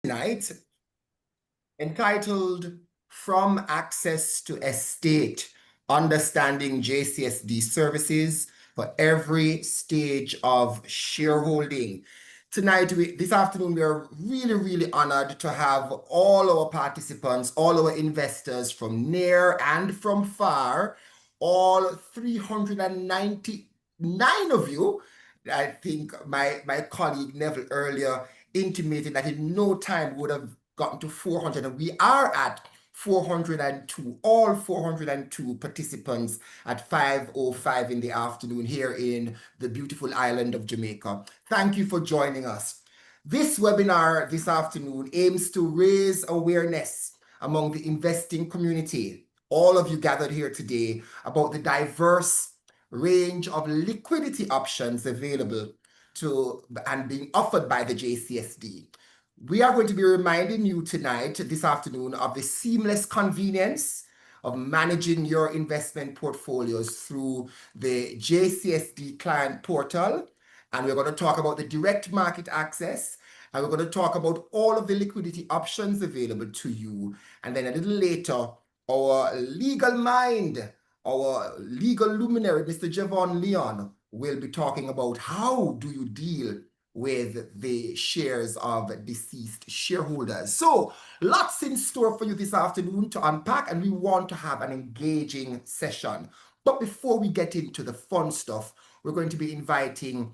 tonight entitled From Access to Estate, Understanding JCSD Services for Every Stage of Shareholding. Tonight, this afternoon, we are really honored to have all our participants, all our investors from near and from far, all 399 of you. I think my colleague Neville earlier intimated that in no time would have gotten to 400, and we are at 402, all 402 participants at 5:05 in the afternoon here in the beautiful island of Jamaica. Thank you for joining us. This webinar this afternoon aims to raise awareness among the investing community, all of you gathered here today, about the diverse range of liquidity options available to and being offered by the JCSD. We are going to be reminding you tonight, this afternoon, of the seamless convenience of managing your investment portfolios through the JCSD client portal. And we're going to talk about the direct market access. And we're going to talk about all of the liquidity options available to you. And then a little later, our legal mind, our legal luminary, Mr. Javon Leon, will be talking about how do you deal with the shares of deceased shareholders. So lots in store for you this afternoon to unpack, and we want to have an engaging session. But before we get into the fun stuff, we're going to be inviting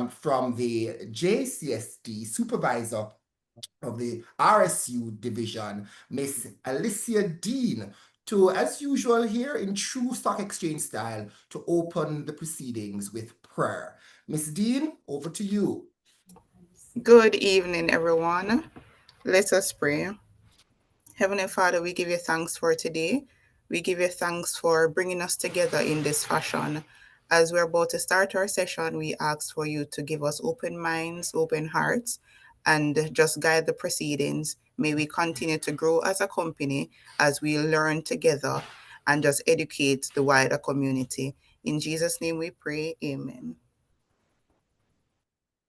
from the JCSD supervisor of the RSU division, Miss Alicia Dean, to, as usual here in true stock exchange style, to open the proceedings with prayer. Miss Dean, over to you. Good evening, everyone. Let us pray. Heavenly Father, we give you thanks for today. We give you thanks for bringing us together in this fashion. As we're about to start our session, we ask for you to give us open minds, open hearts, and just guide the proceedings. May we continue to grow as a company as we learn together and just educate the wider community. In Jesus' name we pray, amen.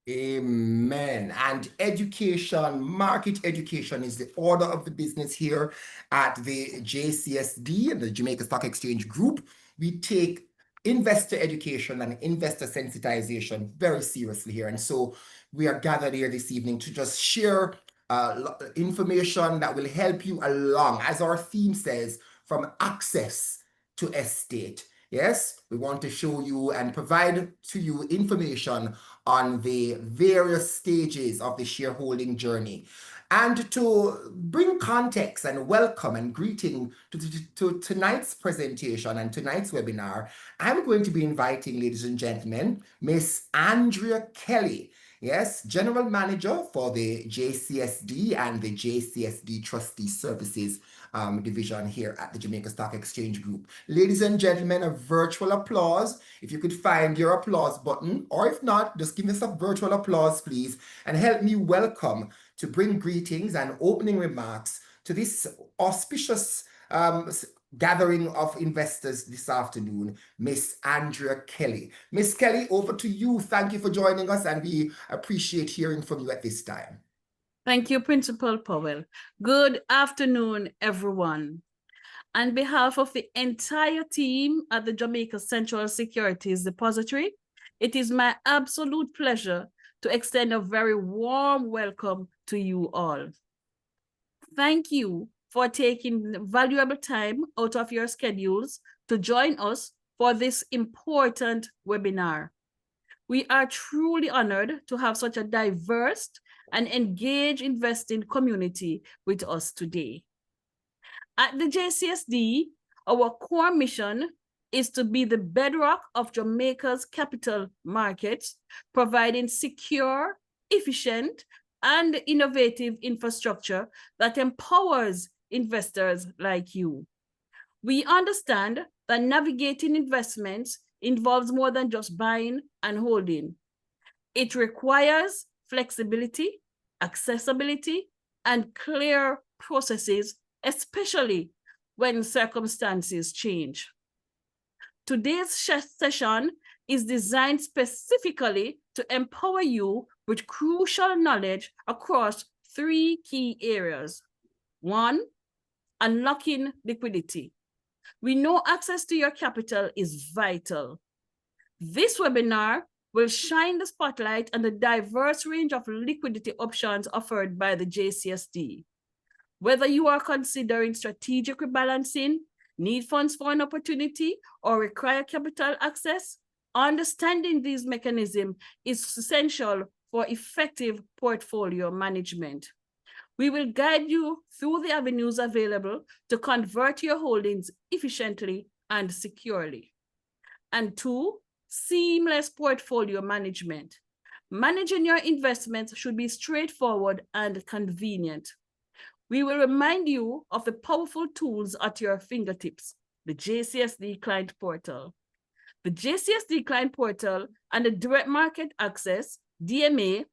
Amen. And education, market education is the order of the business here at the JCSD and the Jamaica Stock Exchange Group. We take investor education and investor sensitization very seriously here. And so we are gathered here this evening to just share information that will help you along, as our theme says, from access to estate. Yes, we want to show you and provide to you information on the various stages of the shareholding journey. And to bring context and welcome and greeting to tonight's presentation and tonight's webinar, I'm going to be inviting, ladies and gentlemen, Miss Andrea Kelly. Yes, General Manager for the JCSD and the JCSD Trustee Services division here at the Jamaica Stock Exchange Group. Ladies and gentlemen, a virtual applause. If you could find your applause button, or if not, just give me some virtual applause, please, and help me welcome to bring greetings and opening remarks to this auspicious gathering of investors this afternoon, Miss Andrea Kelly. Miss Kelly, over to you. Thank you for joining us, and we appreciate hearing from you at this time. Thank you, Principal Powell. Good afternoon, everyone. On behalf of the entire team at the Jamaica Central Securities Depository, it is my absolute pleasure to extend a very warm welcome to you all. Thank you for taking valuable time out of your schedules to join us for this important webinar. We are truly honored to have such a diverse and engaged investing community with us today. At the JCSD, our core mission is to be the bedrock of Jamaica's capital markets, providing secure, efficient, and innovative infrastructure that empowers investors like you. We understand that navigating investments involves more than just buying and holding. It requires flexibility, accessibility, and clear processes, especially when circumstances change. Today's session is designed specifically to empower you with crucial knowledge across three key areas. One, unlocking liquidity. We know access to your capital is vital. This webinar will shine the spotlight on the diverse range of liquidity options offered by the JCSD. Whether you are considering strategic rebalancing, need funds for an opportunity, or require capital access, understanding these mechanisms is essential for effective portfolio management. We will guide you through the avenues available to convert your holdings efficiently and securely. And two, seamless portfolio management. Managing your investments should be straightforward and convenient. We will remind you of the powerful tools at your fingertips, the JCSD Client Portal. The JCSD Client Portal and the Direct Market Access, DMA,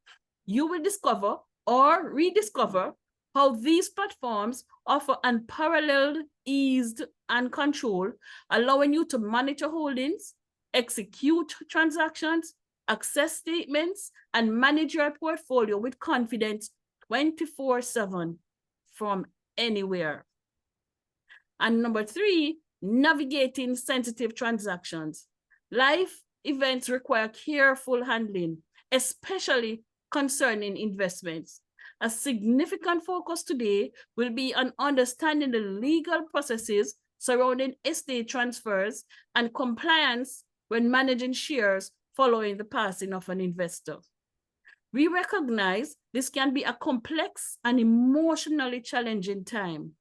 you will discover or rediscover how these platforms offer unparalleled ease and control, allowing you to monitor holdings, execute transactions, access statements, and manage your portfolio with confidence 24/7 from anywhere. And number three, navigating sensitive transactions. Life events require careful handling, especially concerning investments. A significant focus today will be on understanding the legal processes surrounding estate transfers and compliance when managing shares following the passing of an investor. We recognize this can be a complex and emotionally challenging time.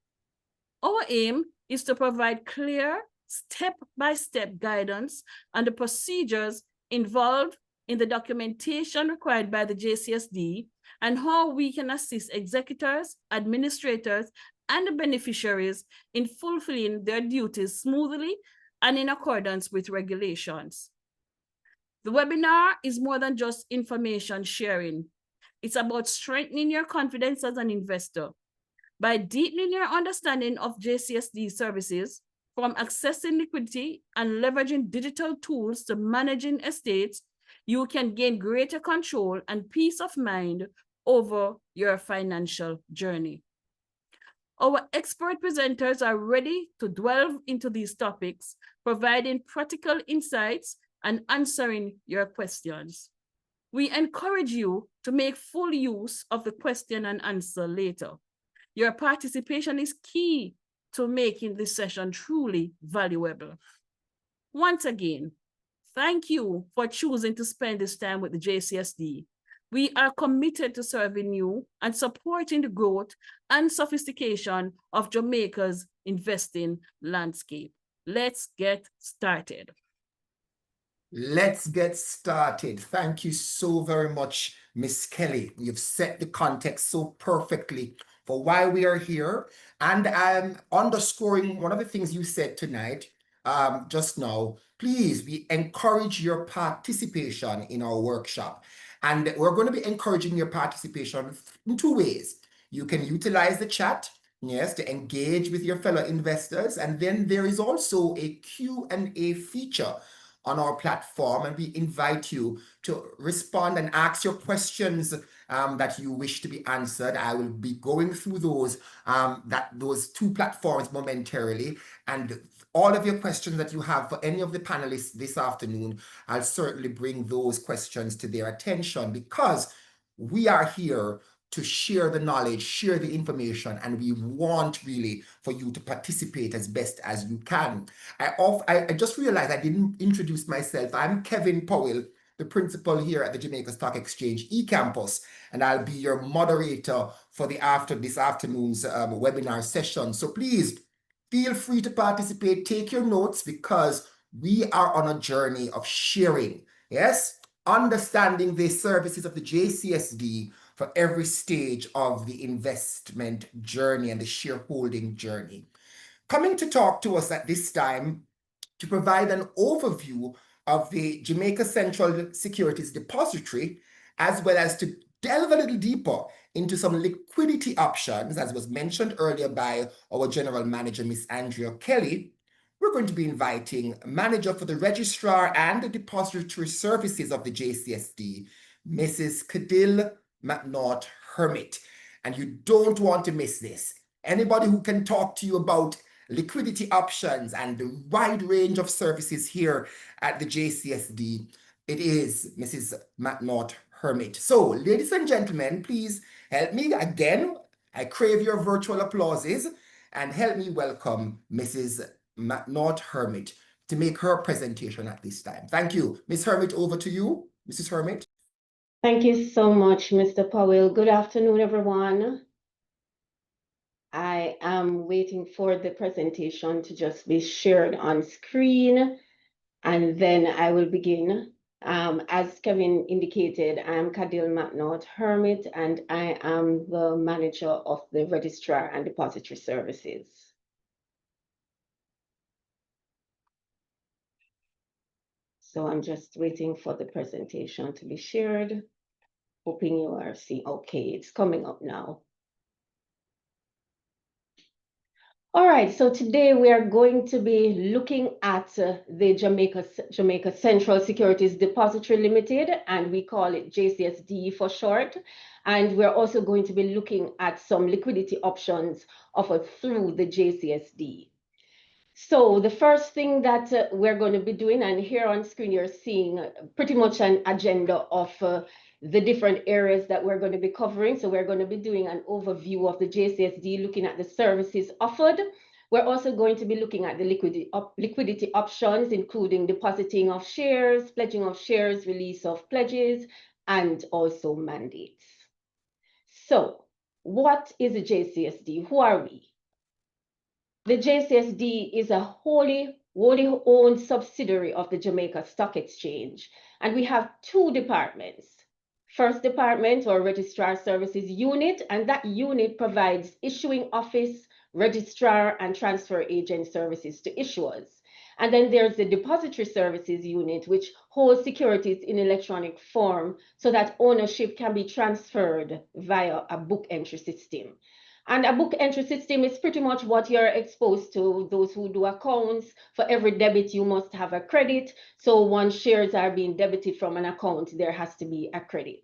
Our aim is to provide clear, step-by-step guidance on the procedures involved in the documentation required by the JCSD and how we can assist executors, administrators, and the beneficiaries in fulfilling their duties smoothly and in accordance with regulations. The webinar is more than just information sharing. It's about strengthening your confidence as an investor. By deepening your understanding of JCSD services, from accessing liquidity and leveraging digital tools to managing estates, you can gain greater control and peace of mind over your financial journey. Our expert presenters are ready to delve into these topics, providing practical insights and answering your questions. We encourage you to make full use of the question and answer later. Your participation is key to making this session truly valuable. Once again, thank you for choosing to spend this time with the JCSD. We are committed to serving you and supporting the growth and sophistication of Jamaica's investing landscape. Let's get started. Let's get started. Thank you so very much, Miss Kelly. You've set the context so perfectly for why we are here. And I'm underscoring one of the things you said tonight, just now. Please, we encourage your participation in our workshop. And we're going to be encouraging your participation in two ways. You can utilize the chat, yes, to engage with your fellow investors. And then there is also a Q&A feature on our platform, and we invite you to respond and ask your questions that you wish to be answered. I will be going through those two platforms momentarily, and all of your questions that you have for any of the panelists this afternoon, I'll certainly bring those questions to their attention, because we are here to share the knowledge, share the information, and we want really for you to participate as best as you can. I just realized I didn't introduce myself. I'm Kevin Powell, the principal here at the Jamaica Stock Exchange eCampus, and I'll be your moderator for this afternoon's webinar session. So please feel free to participate, take your notes, because we are on a journey of sharing, yes, understanding the services of the JCSD for every stage of the investment journey and the shareholding journey. Coming to talk to us at this time to provide an overview of the Jamaica Central Securities Depository, as well as to delve a little deeper into some liquidity options, as was mentioned earlier by our General Manager, Miss Andrea Kelly, we're going to be inviting Manager for the Registrar and the Depository Services of the JCSD, Mrs. Cadil McNaught Hermit. and you don't want to miss this. Anybody who can talk to you about liquidity options and the wide range of services here at the JCSD, it is Mrs. McNaught Hermit. So, ladies and gentlemen, please help me again. I crave your virtual applauses and help me welcome Mrs. McNaught Hermit to make her presentation at this time. Thank you. Ms. Hermit, over to you. Mrs. Hermit. Thank you so much, Mr. Powell. Good afternoon, everyone. I am waiting for the presentation to just be shared on screen, and then I will begin. As Kevin indicated, I'm Cadil McNaught Hermit, and I am the manager of the Registrar and Depository Services. So I'm just waiting for the presentation to be shared. Hoping you are seeing, okay, it's coming up now. All right, so today we are going to be looking at the Jamaica Central Securities Depository Limited, and we call it JCSD for short. And we're also going to be looking at some liquidity options offered through the JCSD. So the first thing that we're going to be doing, and here on screen you're seeing pretty much an agenda of the different areas that we're going to be covering. So we're going to be doing an overview of the JCSD, looking at the services offered. We're also going to be looking at the liquidity options, including depositing of shares, pledging of shares, release of pledges, and also mandates. So what is a JCSD? Who are we? The JCSD is a wholly owned subsidiary of the Jamaica Stock Exchange, and we have two departments. First department, or Registrar Services Unit, and that unit provides issuing office, registrar, and transfer agent services to issuers. And then there's the Depository Services Unit, which holds securities in electronic form so that ownership can be transferred via a book entry system. And a book entry system is pretty much what you're exposed to, those who do accounts. For every debit, you must have a credit. So once shares are being debited from an account, there has to be a credit.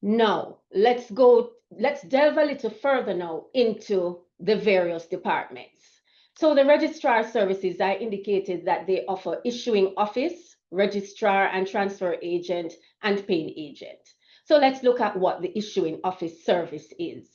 Now, let's delve a little further now into the various departments. So the registrar services, I indicated that they offer issuing office, registrar and transfer agent, and paying agent. So let's look at what the issuing office service is.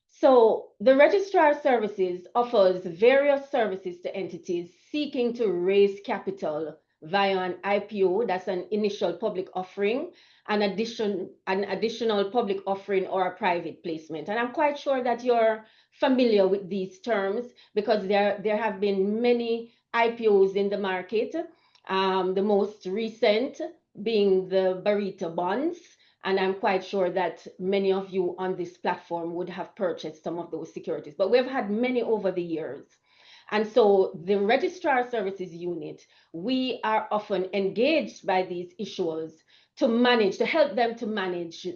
So the registrar services offers various services to entities seeking to raise capital via an IPO, that's an initial public offering, an additional public offering, or a private placement. And I'm quite sure that you're familiar with these terms because there have been many IPOs in the market, the most recent being the Barita bonds. And I'm quite sure that many of you on this platform would have purchased some of those securities, but we've had many over the years. And so the Registrar Services Unit, we are often engaged by these issuers to help them to manage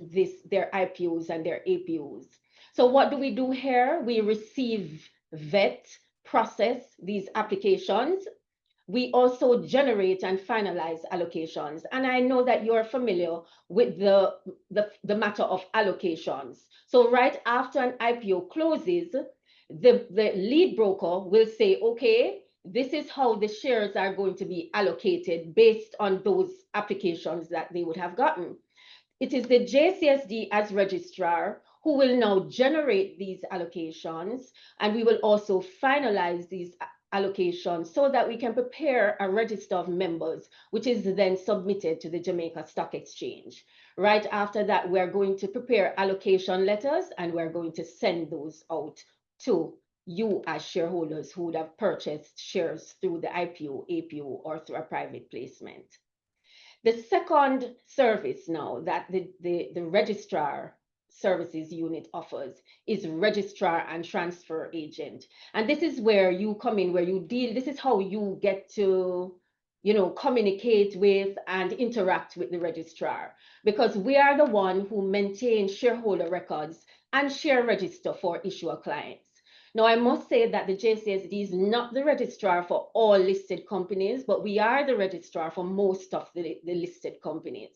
their IPOs and their APOs. So what do we do here? We receive, vet, process these applications. We also generate and finalize allocations. And I know that you're familiar with the matter of allocations. So right after an IPO closes, the lead broker will say, okay, this is how the shares are going to be allocated based on those applications that they would have gotten. It is the JCSD as registrar who will now generate these allocations, and we will also finalize these allocations so that we can prepare a register of members, which is then submitted to the Jamaica Stock Exchange. Right after that, we're going to prepare allocation letters, and we're going to send those out to you as shareholders who would have purchased shares through the IPO, APO, or through a private placement. The second service now that the Registrar Services Unit offers is registrar and transfer agent. And this is where you come in, where you deal, this is how you get to, communicate with and interact with the registrar, because we are the one who maintain shareholder records and share register for issuer clients. Now, I must say that the JCSD is not the registrar for all listed companies, but we are the registrar for most of the listed companies.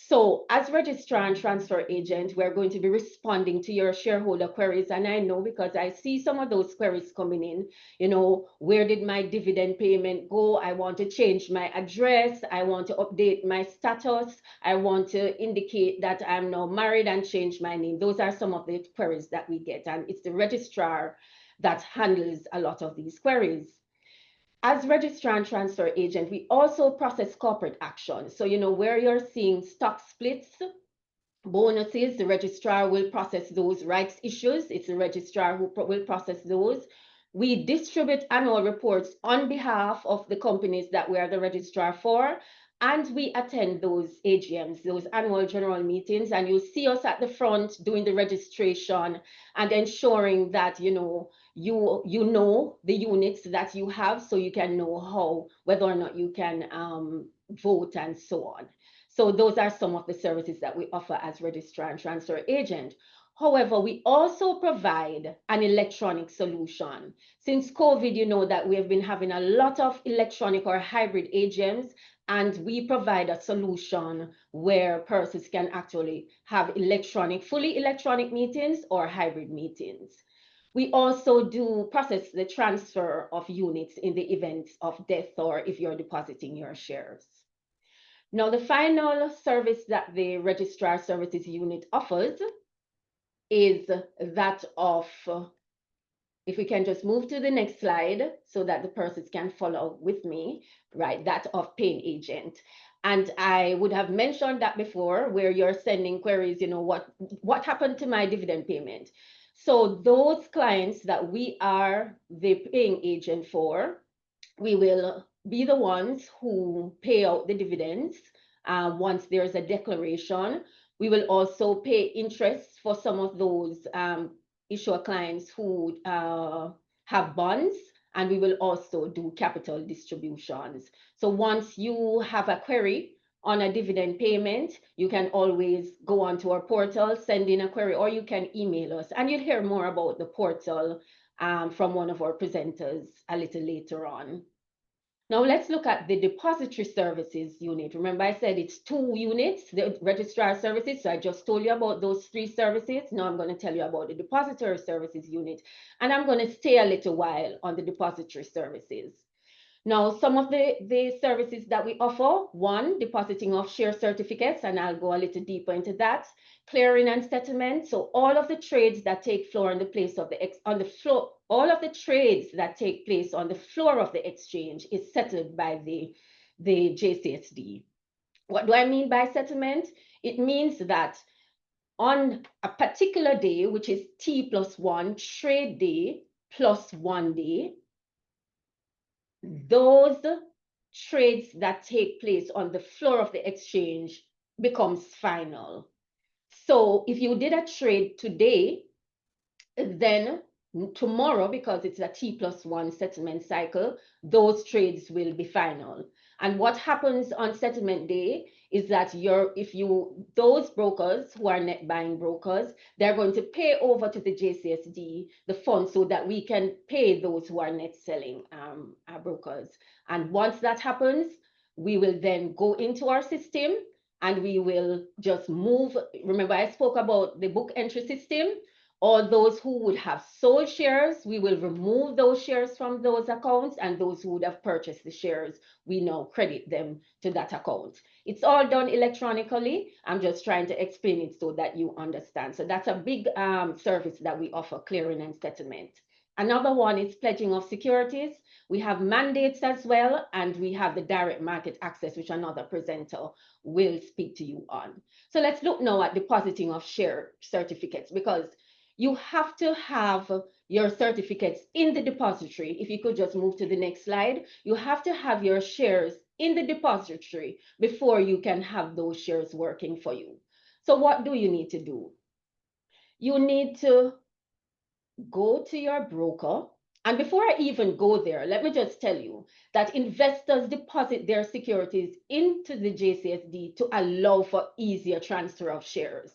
So as registrar and transfer agent, we're going to be responding to your shareholder queries. And I know because I see some of those queries coming in, you know, where did my dividend payment go? I want to change my address. I want to update my status. I want to indicate that I'm now married and change my name. Those are some of the queries that we get. And it's the registrar that handles a lot of these queries. As registrar and transfer agent, we also process corporate action. So, you know, where you're seeing stock splits, bonuses, the registrar will process those. Rights issues, it's the registrar who will process those. We distribute annual reports on behalf of the companies that we are the registrar for, and we attend those AGMs, those annual general meetings, and you'll see us at the front doing the registration and ensuring that, you know, you know the units that you have, so you can know how, whether or not you can vote and so on. So those are some of the services that we offer as registrar and transfer agent. However, we also provide an electronic solution. Since COVID, you know that we have been having a lot of electronic or hybrid AGMs, and we provide a solution where persons can actually have fully electronic meetings or hybrid meetings. We also do process the transfer of units in the event of death or if you're depositing your shares. Now, the final service that the Registrar Services Unit offers is that of, if we can just move to the next slide so that the persons can follow with me, right, that of paying agent. And I would have mentioned that before, where you're sending queries, you know, what happened to my dividend payment? So those clients that we are the paying agent for, we will be the ones who pay out the dividends once there's a declaration. We will also pay interest for some of those issuer clients who have bonds, and we will also do capital distributions. So once you have a query on a dividend payment, you can always go onto our portal, send in a query, or you can email us. And you'll hear more about the portal from one of our presenters a little later on. Now let's look at the depository services unit. Remember I said it's 2 units, the registrar services. So I just told you about those 3 services. Now I'm going to tell you about the depository services unit. And I'm going to stay a little while on the depository services. Now, some of the services that we offer, 1, depositing of share certificates, and I'll go a little deeper into that. Clearing and settlement. So all of the trades that take floor on the place of all of the trades that take place on the floor of the exchange is settled by the JCSD. What do I mean by settlement? It means that on a particular day, which is T+1 trade day plus 1 day, those trades that take place on the floor of the exchange becomes final. So if you did a trade today, then tomorrow, because it's a T+1 settlement cycle, those trades will be final. And what happens on settlement day is that those brokers who are net buying brokers, they're going to pay over to the JCSD the funds so that we can pay those who are net selling brokers. And once that happens, we will then go into our system and we will just move. Remember, I spoke about the book entry system. All those who would have sold shares, we will remove those shares from those accounts, and those who would have purchased the shares, we now credit them to that account. It's all done electronically. I'm just trying to explain it so that you understand. So that's a big service that we offer, clearing and settlement. Another one is pledging of securities. We have mandates as well, and we have the direct market access, which another presenter will speak to you on. So let's look now at depositing of share certificates, because you have to have your certificates in the depository. If you could just move to the next slide, you have to have your shares in the depository before you can have those shares working for you. So what do you need to do? You need to go to your broker. And before I even go there, let me just tell you that investors deposit their securities into the JCSD to allow for easier transfer of shares.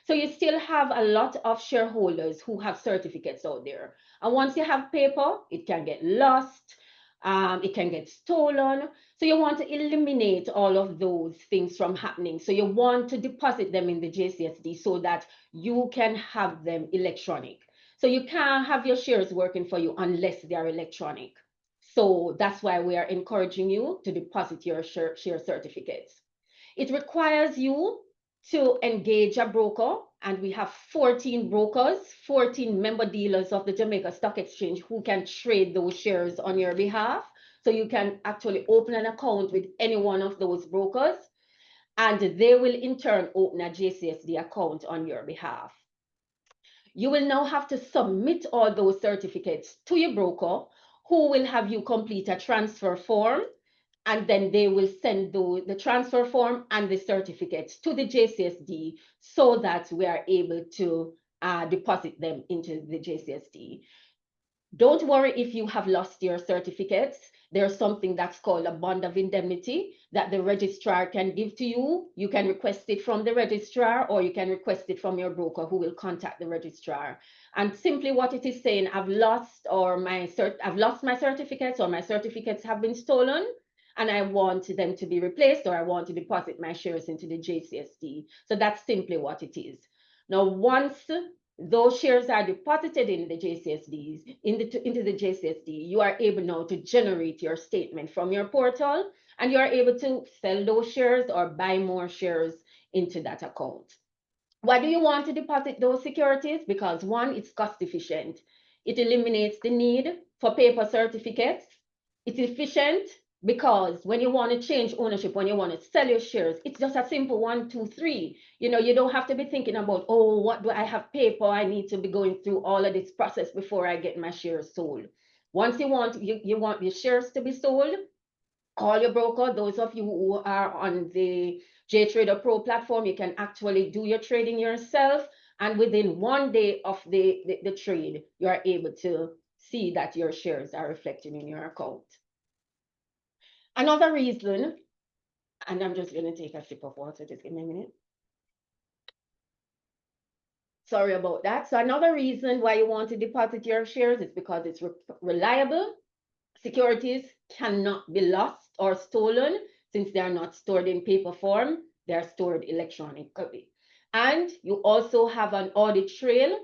So you still have a lot of shareholders who have certificates out there. And once you have paper, it can get lost. It can get stolen. So you want to eliminate all of those things from happening. So you want to deposit them in the JCSD so that you can have them electronic. So you can't have your shares working for you unless they are electronic. So that's why we are encouraging you to deposit your share certificates. It requires you to engage a broker, and we have 14 brokers, 14 member dealers of the Jamaica Stock Exchange who can trade those shares on your behalf. So you can actually open an account with any one of those brokers, and they will in turn open a JCSD account on your behalf. You will now have to submit all those certificates to your broker, who will have you complete a transfer form, and then they will send the transfer form and the certificates to the JCSD so that we are able to deposit them into the JCSD. Don't worry if you have lost your certificates. There's something that's called a bond of indemnity that the registrar can give to you. You can request it from the registrar, or you can request it from your broker, who will contact the registrar. And simply what it is saying, I've lost my certificates, or my certificates have been stolen, and I want them to be replaced, or I want to deposit my shares into the JCSD. So that's simply what it is. Now, once those shares are deposited in the JCSDs, into the JCSD, you are able now to generate your statement from your portal, and you are able to sell those shares or buy more shares into that account. Why do you want to deposit those securities? Because one, it's cost efficient. It eliminates the need for paper certificates. It's efficient because when you want to change ownership, when you want to sell your shares, it's just a simple 1, 2, 3. You know, you don't have to be thinking about, oh, what do I have paper? I need to be going through all of this process before I get my shares sold. Once you want your shares to be sold, call your broker. Those of you who are on the JTrader Pro platform, you can actually do your trading yourself. And within 1 day of the trade, you are able to see that your shares are reflected in your account. Another reason, and I'm just going to take a sip of water, just give me a minute. Sorry about that. So another reason why you want to deposit your shares is because it's reliable. Securities cannot be lost or stolen since they are not stored in paper form. They are stored electronically. And you also have an audit trail,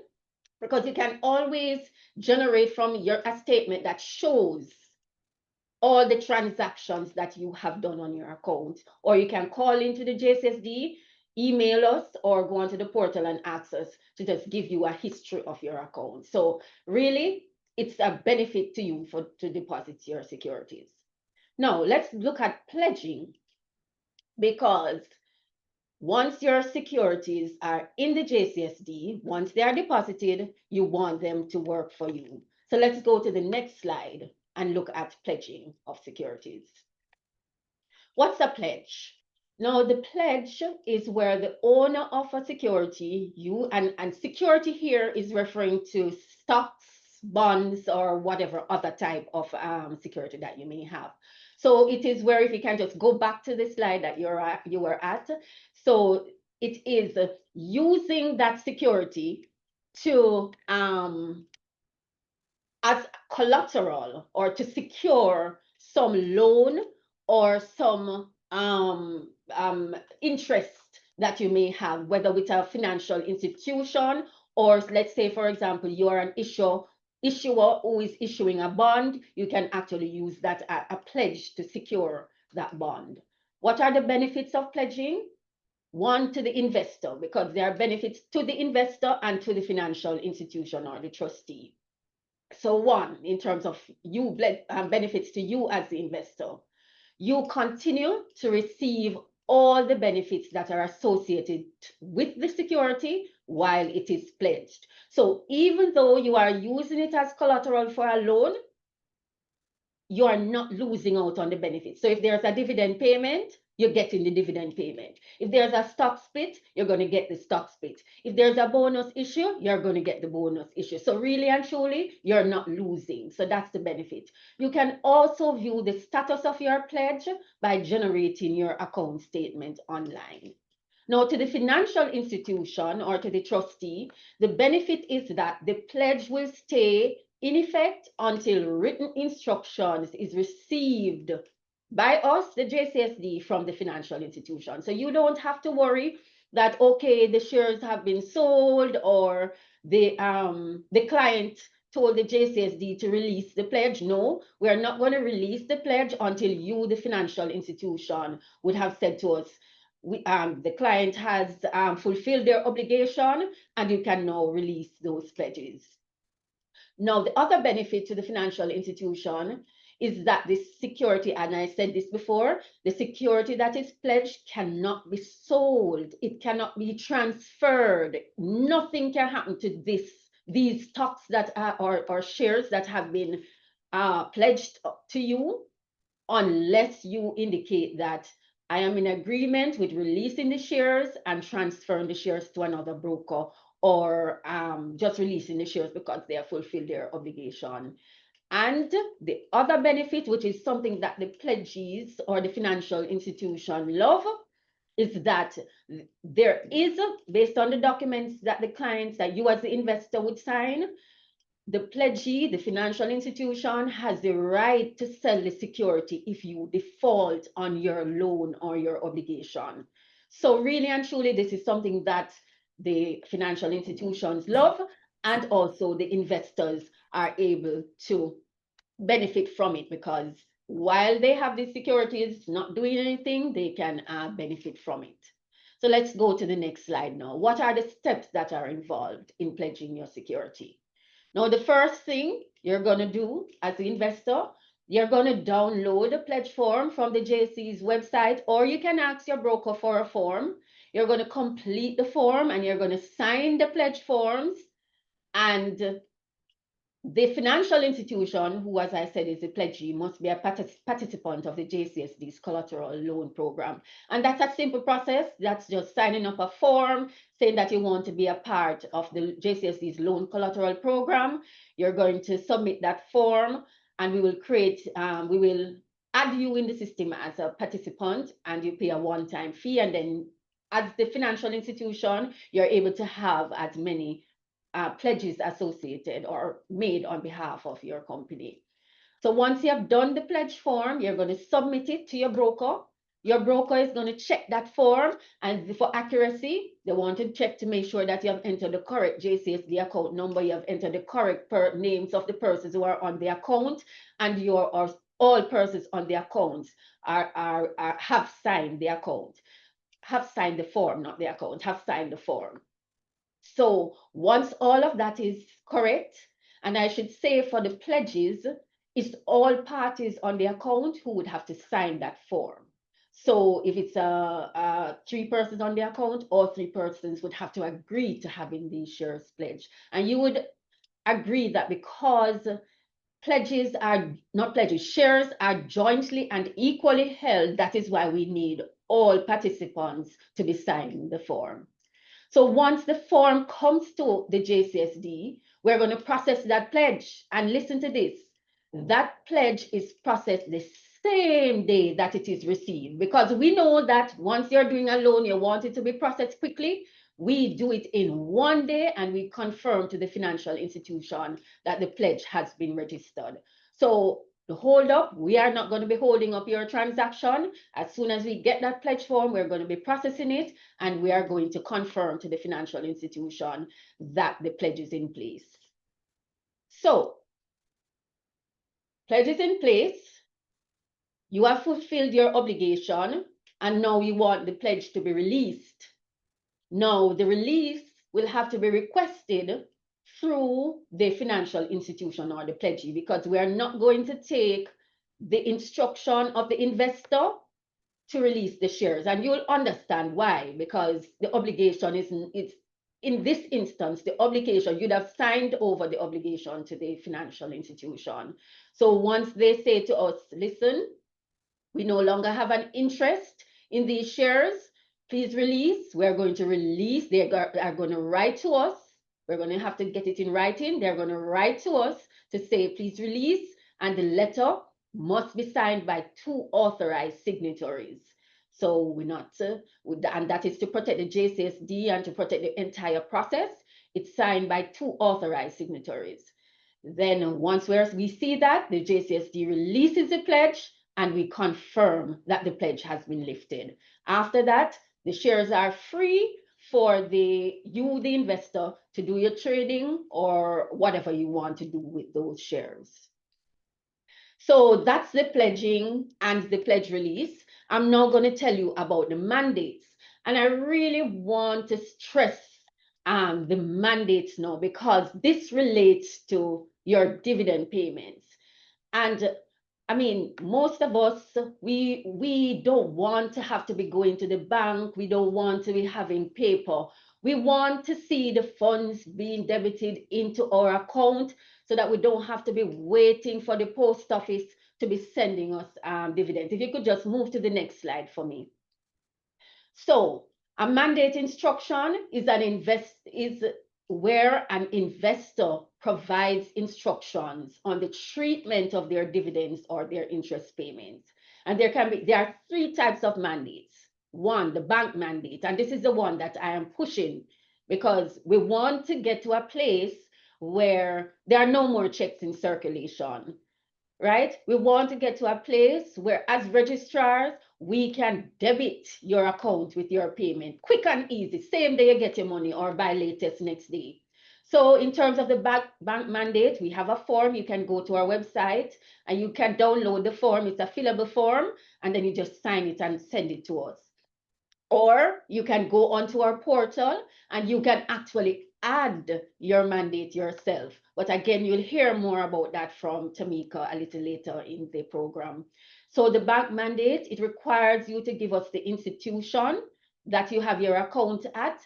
because you can always generate from a statement that shows all the transactions that you have done on your account. Or you can call into the JCSD, email us, or go onto the portal and ask us to just give you a history of your account. So really, it's a benefit to you to deposit your securities. Now, let's look at pledging, because once your securities are in the JCSD, once they are deposited, you want them to work for you. So let's go to the next slide and look at pledging of securities. What's a pledge? Now, the pledge is where the owner of a security, and security here is referring to stocks, bonds, or whatever other type of security that you may have. So it is where, if you can just go back to the slide that you were at. So it is using that security to as collateral, or to secure some loan or some interest that you may have, whether with a financial institution, or let's say, for example, you are an issuer who is issuing a bond. You can actually use that a pledge to secure that bond. What are the benefits of pledging? One, to the investor, because there are benefits to the investor and to the financial institution or the trustee. So one, in terms of benefits to you as the investor, you continue to receive all the benefits that are associated with the security while it is pledged. So even though you are using it as collateral for a loan, you are not losing out on the benefits. So if there's a dividend payment, you're getting the dividend payment. If there's a stock split, you're going to get the stock split. If there's a bonus issue, you're going to get the bonus issue. So really and truly, you're not losing. So that's the benefit. You can also view the status of your pledge by generating your account statement online. Now, to the financial institution or to the trustee, the benefit is that the pledge will stay in effect until written instructions is received by us, the JCSD, from the financial institution. So you don't have to worry that, okay, the shares have been sold, or the client told the JCSD to release the pledge. No, we are not going to release the pledge until you, the financial institution, would have said to us, the client has fulfilled their obligation and you can now release those pledges. Now, the other benefit to the financial institution is that the security, and I said this before, the security that is pledged cannot be sold. It cannot be transferred. Nothing can happen to these stocks that are, or shares that have been pledged to you, unless you indicate that I am in agreement with releasing the shares and transferring the shares to another broker, or just releasing the shares because they have fulfilled their obligation. And the other benefit, which is something that the pledgees or the financial institution love, is that there is, based on the documents that the clients, that you as the investor would sign, the pledgee, the financial institution, has the right to sell the security if you default on your loan or your obligation. So really and truly, this is something that the financial institutions love, and also the investors are able to benefit from it, because while they have the securities not doing anything, they can benefit from it. So let's go to the next slide now. What are the steps that are involved in pledging your security? Now, the first thing you're going to do as an investor, you're going to download a pledge form from the JC's website, or you can ask your broker for a form. You're going to complete the form and you're going to sign the pledge forms, and the financial institution, who, as I said, is a pledgee, must be a participant of the JCSD's collateral loan program. And that's a simple process. That's just signing up a form saying that you want to be a part of the JCSD's loan collateral program. You're going to submit that form, and we will add you in the system as a participant, and you pay a one-time fee. And then as the financial institution, you're able to have as many pledges associated or made on behalf of your company. So once you have done the pledge form, you're going to submit it to your broker. Your broker is going to check that form, and for accuracy, they want to check to make sure that you have entered the correct JCSD account number, you have entered the correct names of the persons who are on the account, and all persons on the account have signed the account, have signed the form, not the account, have signed the form. So once all of that is correct, and I should say for the pledges, it's all parties on the account who would have to sign that form. So if it's 3 persons on the account, all 3 persons would have to agree to having these shares pledged. And you would agree that because shares are jointly and equally held, that is why we need all participants to be signing the form. So once the form comes to the JCSD, we're going to process that pledge. And listen to this, that pledge is processed the same day that it is received, because we know that once you're doing a loan, you want it to be processed quickly. We do it in one day, and we confirm to the financial institution that the pledge has been registered. So the hold up, we are not going to be holding up your transaction. As soon as we get that pledge form, we're going to be processing it, and we are going to confirm to the financial institution that the pledge is in place. So, pledge is in place. You have fulfilled your obligation, and now you want the pledge to be released. Now, the release will have to be requested through the financial institution or the pledgee, because we are not going to take the instruction of the investor to release the shares. And you'll understand why, because the obligation it's in this instance, the obligation, you'd have signed over the obligation to the financial institution. So once they say to us, listen, we no longer have an interest in these shares, please release, we're going to release. They are going to write to us. We're going to have to get it in writing. They're going to write to us to say, please release. And the letter must be signed by 2 authorized signatories. So we're not, and that is to protect the JCSD and to protect the entire process. It's signed by 2 authorized signatories. Then once we see that, the JCSD releases the pledge and we confirm that the pledge has been lifted. After that, the shares are free for the investor, to do your trading or whatever you want to do with those shares. So that's the pledging and the pledge release. I'm now going to tell you about the mandates. And I really want to stress the mandates now, because this relates to your dividend payments. And I mean, most of us, we don't want to have to be going to the bank. We don't want to be having paper. We want to see the funds being debited into our account so that we don't have to be waiting for the post office to be sending us dividends. If you could just move to the next slide for me. So a mandate instruction is where an investor provides instructions on the treatment of their dividends or their interest payments. And there are three types of mandates. One, the bank mandate, and this is the one that I am pushing, because we want to get to a place where there are no more checks in circulation, right? We want to get to a place where, as registrars, we can debit your account with your payment quick and easy, same day you get your money or by latest next day. So in terms of the bank mandate, we have a form. You can go to our website and you can download the form. It's a fillable form, and then you just sign it and send it to us. Or you can go onto our portal and you can actually add your mandate yourself. But again, you'll hear more about that from Tamika a little later in the program. So the bank mandate, it requires you to give us the institution that you have your account at.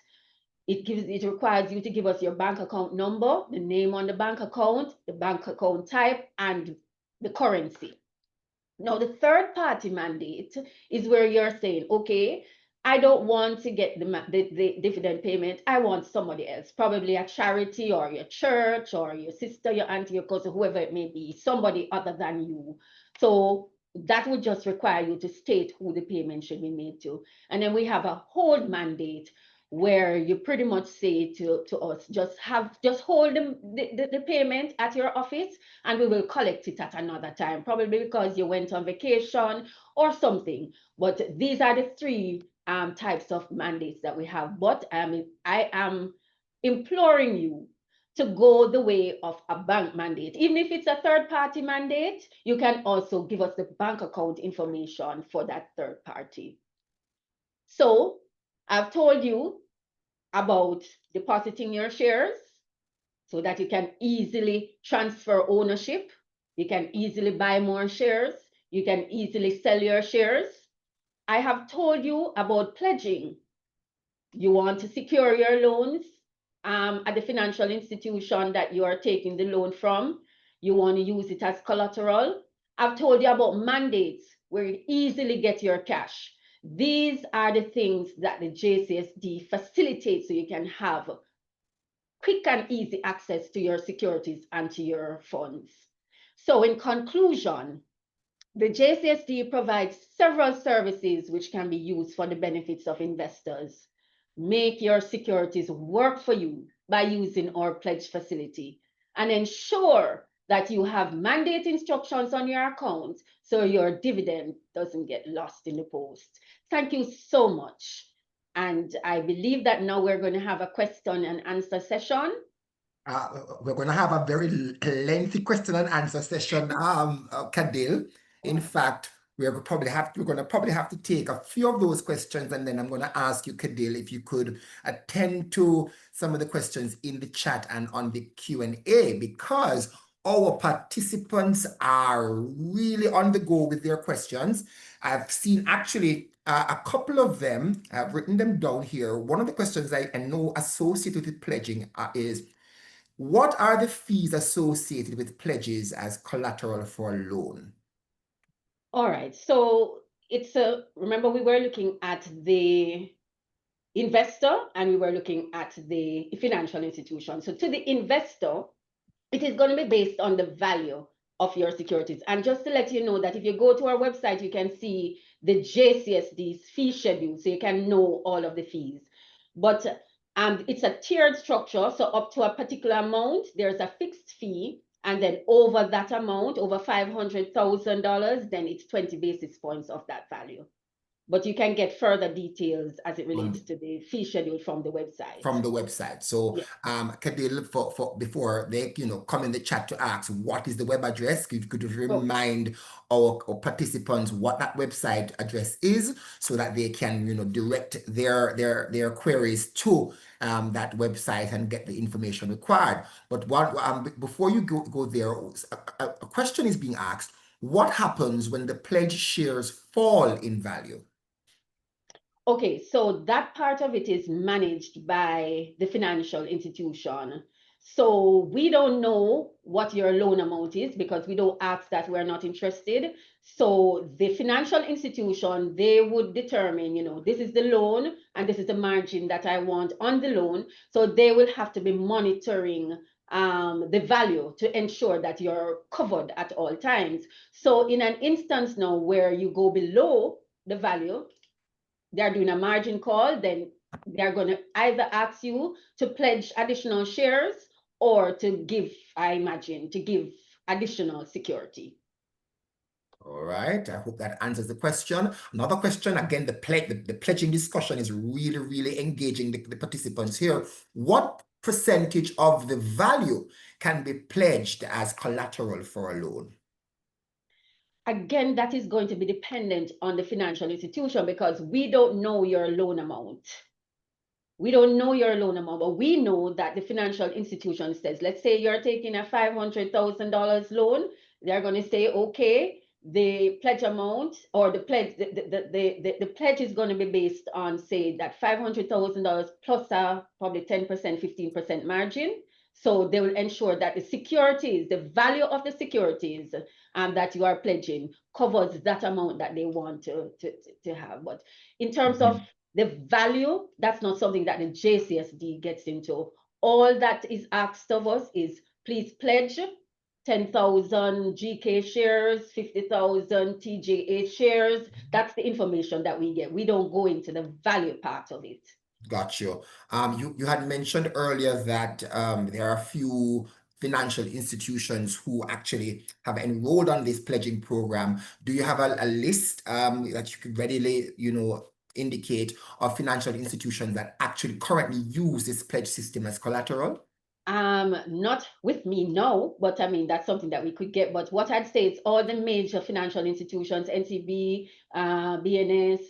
It requires you to give us your bank account number, the name on the bank account type, and the currency. Now, the third party mandate is where you're saying, okay, I don't want to get the dividend payment. I want somebody else, probably a charity or your church or your sister, your auntie, your cousin, whoever it may be, somebody other than you. So that would just require you to state who the payment should be made to. And then we have a hold mandate, where you pretty much say to us, just hold the payment at your office and we will collect it at another time, probably because you went on vacation or something. But these are the three types of mandates that we have. But I am imploring you to go the way of a bank mandate. Even if it's a third party mandate, you can also give us the bank account information for that third party. So I've told you about depositing your shares so that you can easily transfer ownership. You can easily buy more shares. You can easily sell your shares. I have told you about pledging. You want to secure your loans at the financial institution that you are taking the loan from. You want to use it as collateral. I've told you about mandates, where you easily get your cash. These are the things that the JCSD facilitates so you can have quick and easy access to your securities and to your funds. So in conclusion, the JCSD provides several services which can be used for the benefits of investors. Make your securities work for you by using our pledge facility, and ensure that you have mandate instructions on your account so your dividend doesn't get lost in the post. Thank you so much. And I believe that now we're going to have a question and answer session. We're going to have a very lengthy question and answer session, Kadil. In fact, we're going to probably have to take a few of those questions, and then I'm going to ask you, Kadil, if you could attend to some of the questions in the chat and on the Q&A, because our participants are really on the go with their questions. I've seen actually a couple of them. I've written them down here. One of the questions I know associated with pledging is, what are the fees associated with pledges as collateral for a loan? All right, so remember, we were looking at the investor and we were looking at the financial institution. So to the investor, it is going to be based on the value of your securities. And just to let you know that if you go to our website, you can see the JCSD's fee schedule, so you can know all of the fees. But it's a tiered structure, so up to a particular amount, there's a fixed fee, And then over that amount, over $500,000, then it's 20 basis points of that value. But you can get further details as it relates to the fee schedule from the website. So, Yeah. Kadil, for before they come in the chat to ask what is the web address, could you remind our participants what that website address is, so that they can direct their queries to that website and get the information required. But before you go there, a question is being asked: what happens when the pledged shares fall in value? Okay, so that part of it is managed by the financial institution. So we don't know what your loan amount is because we don't ask that, we're not interested. So the financial institution, they would determine, this is the loan and this is the margin that I want on the loan. So they will have to be monitoring the value to ensure that you're covered at all times. So in an instance now where you go below the value, they're doing a margin call, then they're going to either ask you to pledge additional shares or to give, I imagine, to give additional security. All right, I hope that answers the question. Another question, again, the pledging discussion is really, really engaging the participants here. What percentage of the value can be pledged as collateral for a loan? Again, that is going to be dependent on the financial institution because we don't know your loan amount. We don't know your loan amount, but we know that the financial institution says, let's say you're taking a $500,000 loan, they're going to say, okay, the pledge amount or the pledge, the pledge is going to be based on, say, that $500,000 plus a probably 10%, 15% margin. So they will ensure that the securities, the value of the securities that you are pledging covers that amount that they want to have. But in terms of the value, that's not something that the JCSD gets into. All that is asked of us is please pledge 10,000 GK shares, 50,000 TJA shares. That's the information that we get. We don't go into the value part of it. Got you. You had mentioned earlier that there are a few financial institutions who actually have enrolled on this pledging program. Do you have a list that you could readily, indicate of financial institutions that actually currently use this pledge system as collateral? Not with me, no, but I mean, that's something that we could get. But what I'd say is all the major financial institutions, NCB, BNS,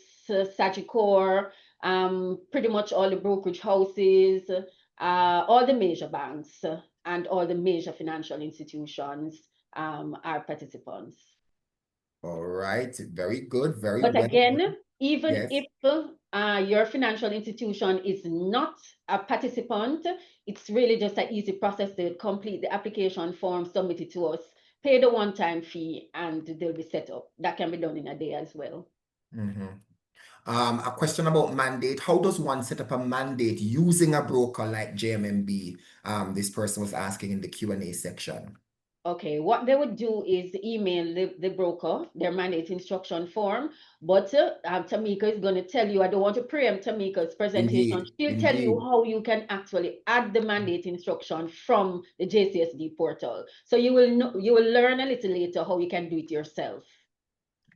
Sagicor, pretty much all the brokerage houses, all the major banks, and all the major financial institutions are participants. All right, very good, very But well. again, even Yes. if your financial institution is not a participant, it's really just an easy process to complete the application form, submit it to us, pay the one-time fee, and they'll be set up. That can be done in a day as well. A question about mandate. How does one set up a mandate using a broker like JMMB? This person was asking in the Q&A section. Okay, what they would do is email the broker their mandate instruction form, but Tamika is going to tell you, I don't want to preempt Tamika's presentation. She'll tell you how you can actually add the mandate instruction from the JCSD portal. So you will learn a little later how you can do it yourself.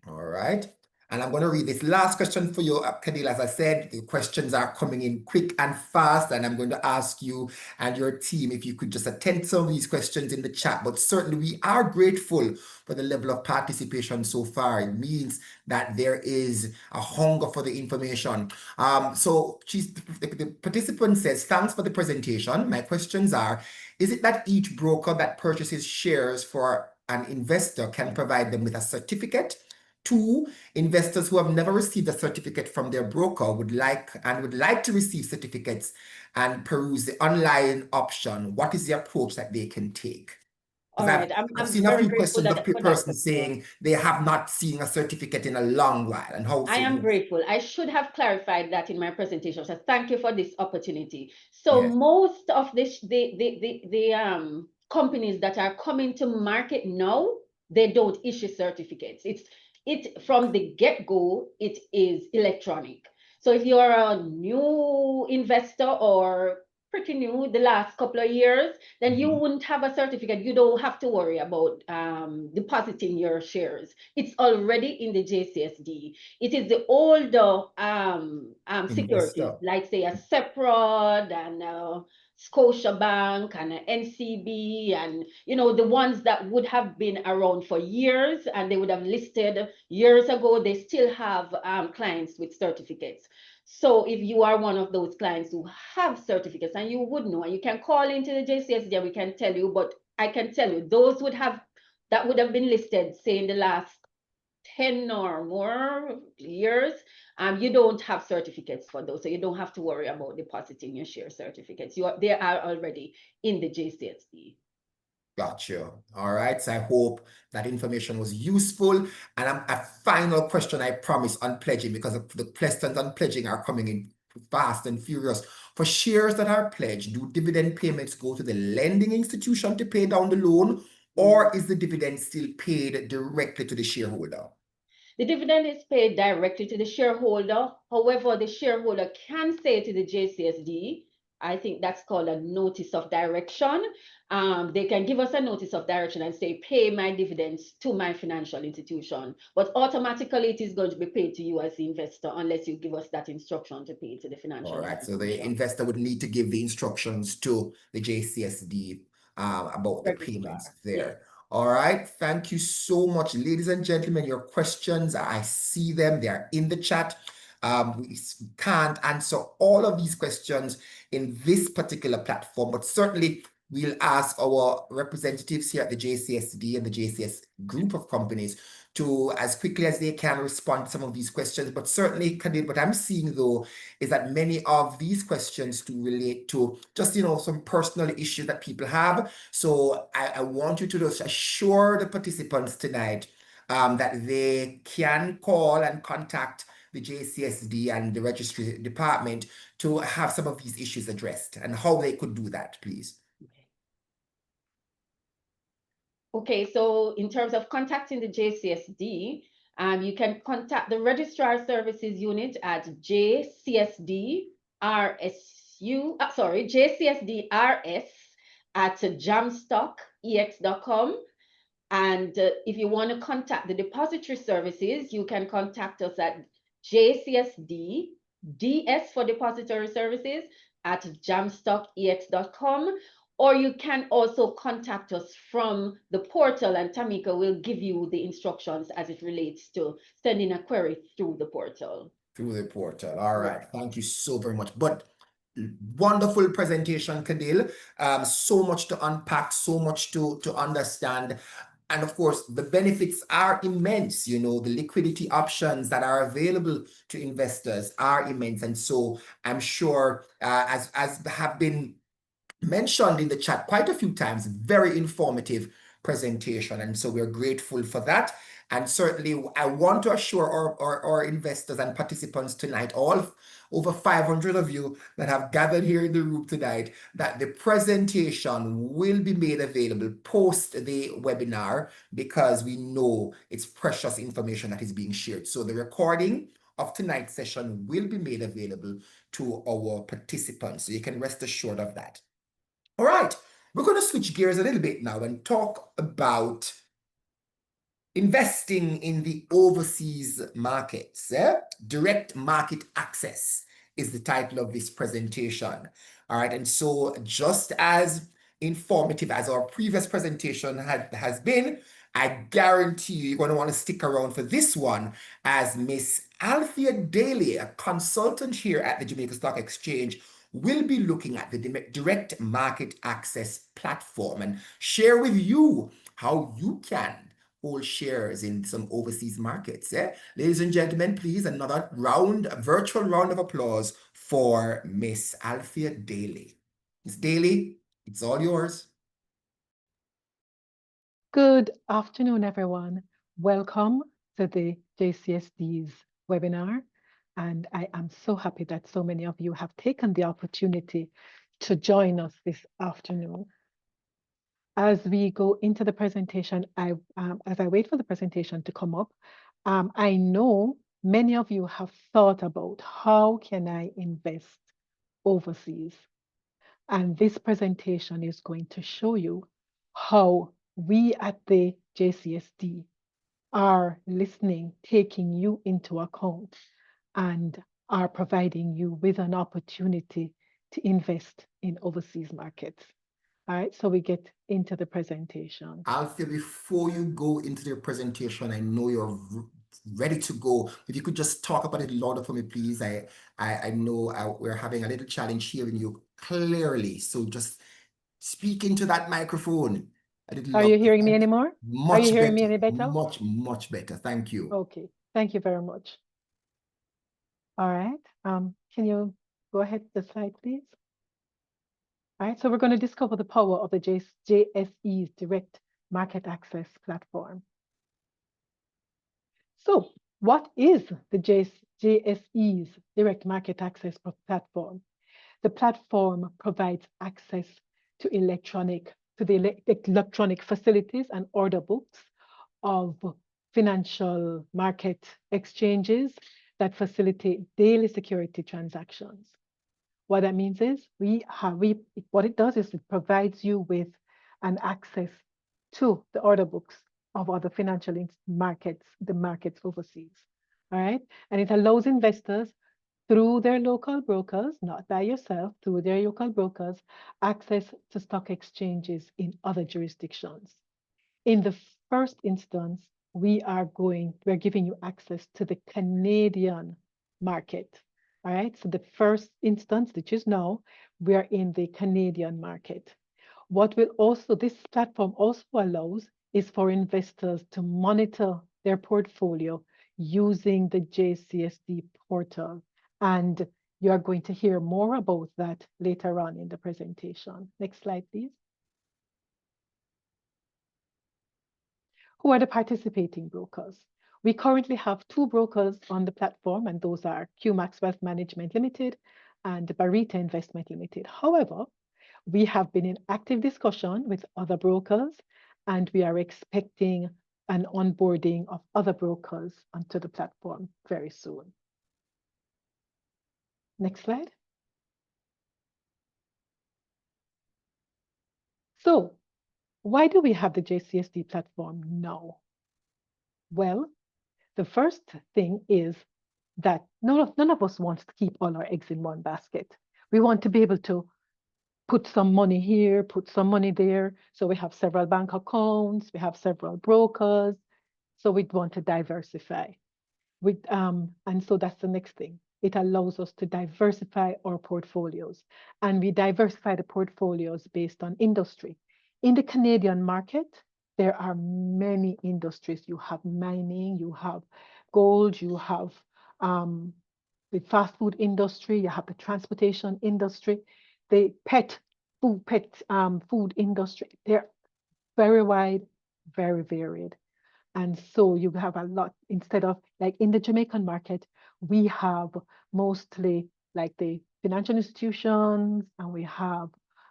All right. And I'm going to read this last question for you, Kadil. As I said, the questions are coming in quick and fast, and I'm going to ask you and your team if you could just attend some of these questions in the chat. But certainly we are grateful for the level of participation so far. It means that there is a hunger for the information. So the participant says, thanks for the presentation. My questions are, is it that each broker that purchases shares for an investor can provide them with a certificate? 2, investors who have never received a certificate from their broker would like to receive certificates and peruse the online option. What is the approach that they can take? All right, I've seen a few questions of persons saying they have not seen a certificate in a long while. And how I am grateful. I should have clarified that in my presentation. So thank you for this opportunity. So most of the companies that are coming to market now, they don't issue certificates. It from the get-go, it is electronic. So if you're a new investor or pretty new, the last couple of years, then you Mhm. wouldn't have a certificate. You don't have to worry about depositing your shares. It's already in the JCSD. It is the older securities, Investor. like say a Seprod and Scotiabank and NCB, and the ones that would have been around for years and they would have listed years ago. They still have clients with certificates. So if you are one of those clients who have certificates, and you would know, and you can call into the JCSD and we can tell you, but I can tell you those that would have been listed, say, in the last 10 or more years, you don't have certificates for those. So you don't have to worry about depositing your share certificates. They are already in the JCSD. Gotcha. All right. So I hope that information was useful. And a final question, I promise, on pledging, because the questions on pledging are coming in fast and furious. For shares that are pledged, do dividend payments go to the lending institution to pay down the loan, or is the dividend still paid directly to the shareholder? The dividend is paid directly to the shareholder. However, the shareholder can say to the JCSD, I think that's called a notice of direction. They can give us a notice of direction and say, pay my dividends to my financial institution. But automatically, it is going to be paid to you as the investor unless you give us that instruction to pay to the financial All right. So institution. the investor would need to give the instructions to the JCSD about the payments there. Yes. All right. Thank you so much, ladies and gentlemen. Your questions, I see them. They are in the chat. We can't answer all of these questions in this particular platform, but certainly we'll ask our representatives here at the JCSD and the JCS group of companies to, as quickly as they can, respond to some of these questions. But certainly, Khalid, what I'm seeing though is that many of these questions do relate to just, some personal issues that people have. So I want you to just assure the participants tonight that they can call and contact the JCSD and the registry department to have some of these issues addressed, and how they could do that, please. Okay, so in terms of contacting the JCSD, you can contact the Registrar Services Unit at JCSDRS@jamstockex.com. And if you want to contact the Depository Services, you can contact us at JCSD DS for Depository Services at jamstockex.com. Or you can also contact us from the portal, and Tamika will give you the instructions as it relates to sending a query through the portal. Through the portal. All right. Thank you so very much. But wonderful presentation, Kadil. So much to unpack, so much to understand. And of course, the benefits are immense. The liquidity options that are available to investors are immense. And so I'm sure, as have been mentioned in the chat quite a few times, very informative presentation. And so we're grateful for that. And certainly I want to assure our investors and participants tonight, all over 500 of you that have gathered here in the room tonight, that the presentation will be made available post the webinar, because we know it's precious information that is being shared. So the recording of tonight's session will be made available to our participants. So you can rest assured of that. All right, we're going to switch gears a little bit now and talk about investing in the overseas markets. Direct market access is the title of this presentation. All right, and so just as informative as our previous presentation has been, I guarantee you're going to want to stick around for this one, as Miss Althea Daly, a consultant here at the Jamaica Stock Exchange, will be looking at the direct market access platform and share with you how you can hold shares in some overseas markets. Ladies and gentlemen, please, another virtual round of applause for Miss Althea Daly. Miss Daly, it's all yours. Good afternoon, everyone. Welcome to the JCSD's webinar. And I am so happy that so many of you have taken the opportunity to join us this afternoon. As we go into the presentation, as I wait for the presentation to come up, I know many of you have thought about how can I invest overseas. And this presentation is going to show you how we at the JCSD are listening, taking you into account, and are providing you with an opportunity to invest in overseas markets. All right, so we get into the presentation. Alfia, before you go into the presentation, I know you're ready to go. If you could just talk about it louder for me, please. I know we're having a little challenge hearing you clearly. So just speak into that microphone. Are you hearing me anymore? Are you hearing me any better? Much better. Thank you. Okay, thank you very much. All right, can you go ahead to the slide, please? All right, so we're going to discover the power of the JSE's Direct Market Access Platform. So what is the JSE's Direct Market Access Platform? The platform provides access to the electronic facilities and order books of financial market exchanges that facilitate daily security transactions. What that means is what it does is it provides you with an access to the order books of other financial markets, the markets overseas. All right, and it allows investors through their local brokers, not by yourself, through their local brokers, access to stock exchanges in other jurisdictions. In the first instance, we're giving you access to the Canadian market. All right, so the first instance, which is now, we are in the Canadian market. What this platform also allows is for investors to monitor their portfolio using the JCSD portal. And you are going to hear more about that later on in the presentation. Next slide, please. Who are the participating brokers? We currently have 2 brokers on the platform, and those are QMax Wealth Management Limited and Barita Investment Limited. However, we have been in active discussion with other brokers, and we are expecting an onboarding of other brokers onto the platform very soon. Next slide. So, why do we have the JCSD platform now? Well, the first thing is that none of us wants to keep all our eggs in one basket. We want to be able to put some money here, put some money there. So we have several bank accounts, we have several brokers. So we'd want to diversify. And so that's the next thing. It allows us to diversify our portfolios. And we diversify the portfolios based on industry. In the Canadian market, there are many industries. You have mining, you have gold, you have the fast food industry, you have the transportation industry, the pet food industry. They're very wide, very varied. And so you have a lot, instead of like in the Jamaican market, we have mostly like the financial institutions, and we have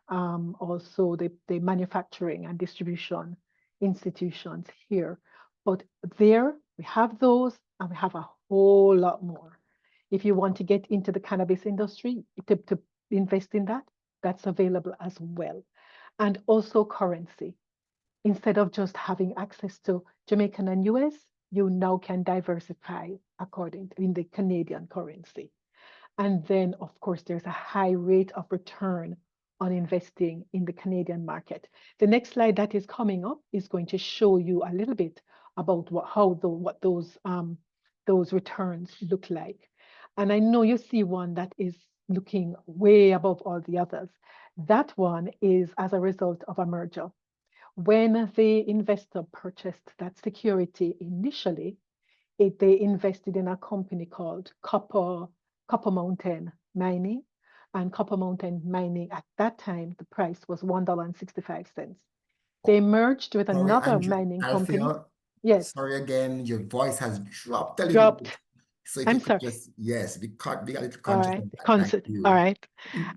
also the manufacturing and distribution institutions here. But there we have those, and we have a whole lot more. If you want to get into the cannabis industry, to invest in that, that's available as well. And also currency. Instead of just having access to Jamaican and US, you now can diversify in the Canadian currency. And then, of course, there's a high rate of return on investing in the Canadian market. The next slide that is coming up is going to show you a little bit about what those returns look like. And I know you see one that is looking way above all the others. That one is as a result of a merger. When the investor purchased that security initially, they invested in a company called Copper Mountain Mining. And Copper Mountain Mining, at that time, the price was $1.65. They merged with another mining company. Yes. Sorry again, your voice has dropped a little bit. So if I'm you could sorry. Just, yes, be a little conscious. All right.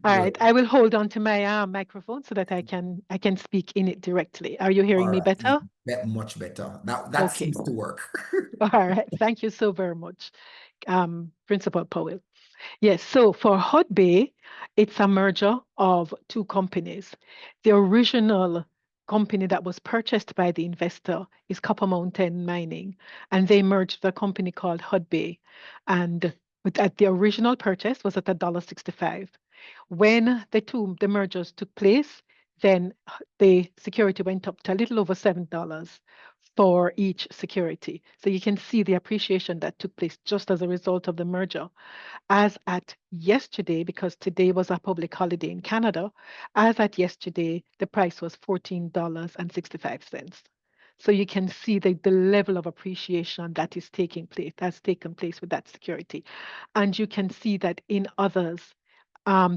All right. I will hold on to my microphone so that I can speak in it directly. Are you hearing me better? Much better. That seems to work. All right. Thank you so very much, Principal Powell. Yes, so for Hudbay, it's a merger of two companies. The original company that was purchased by the investor is Copper Mountain Mining, and they merged with a company called Hudbay. And at the original purchase was at $1.65. When the mergers took place, then the security went up to a little over $7 for each security. So you can see the appreciation that took place just as a result of the merger. As at yesterday, because today was a public holiday in Canada, as at yesterday, the price was $14.65. So you can see the level of appreciation that is taking place, that's taken place with that security. And you can see that in others,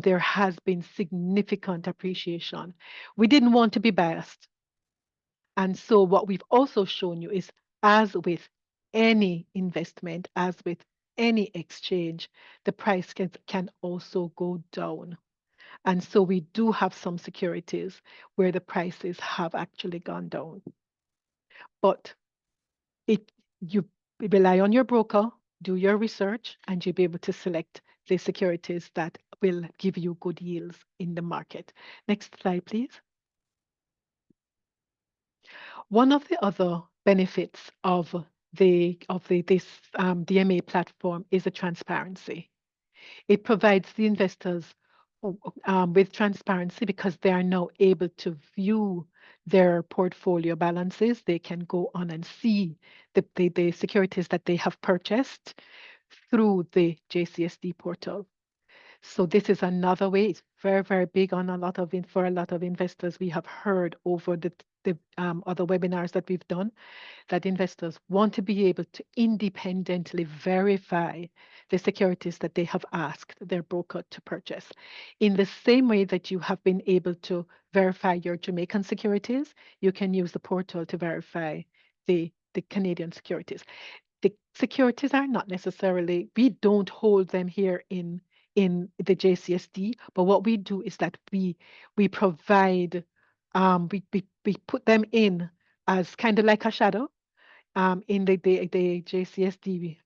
there has been significant appreciation. We didn't want to be biased. And so what we've also shown you is, as with any investment, as with any exchange, the price can also go down. And so we do have some securities where the prices have actually gone down. But you rely on your broker, do your research, and you'll be able to select the securities that will give you good yields in the market. Next slide, please. One of the other benefits of this DMA platform is the transparency. It provides the investors with transparency because they are now able to view their portfolio balances. They can go on and see the securities that they have purchased through the JCSD portal. So this is another way. It's very, very big on for a lot of investors. We have heard over the other webinars that we've done that investors want to be able to independently verify the securities that they have asked their broker to purchase. In the same way that you have been able to verify your Jamaican securities, you can use the portal to verify the Canadian securities. The securities are not necessarily, we don't hold them here in the JCSD, but what we do is that we provide, we put them in as kind of like a shadow in the JCSD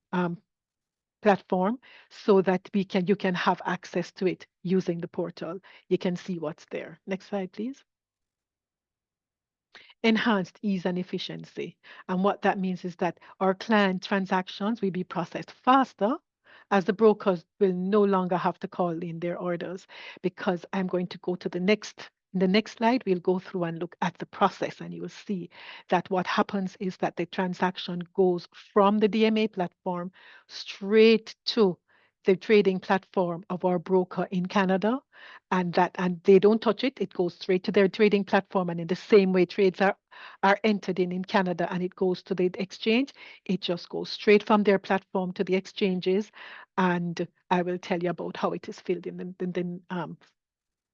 platform, so that you can have access to it using the portal. You can see what's there. Next slide, please. Enhanced ease and efficiency. And what that means is that our client transactions will be processed faster, as the brokers will no longer have to call in their orders, because I'm going to go to the next. In the next slide, we'll go through and look at the process, and you will see that what happens is that the transaction goes from the DMA platform straight to the trading platform of our broker in Canada, and they don't touch it. It goes straight to their trading platform, and in the same way trades are entered in Canada and it goes to the exchange, it just goes straight from their platform to the exchanges. And I will tell you about how it is filled in the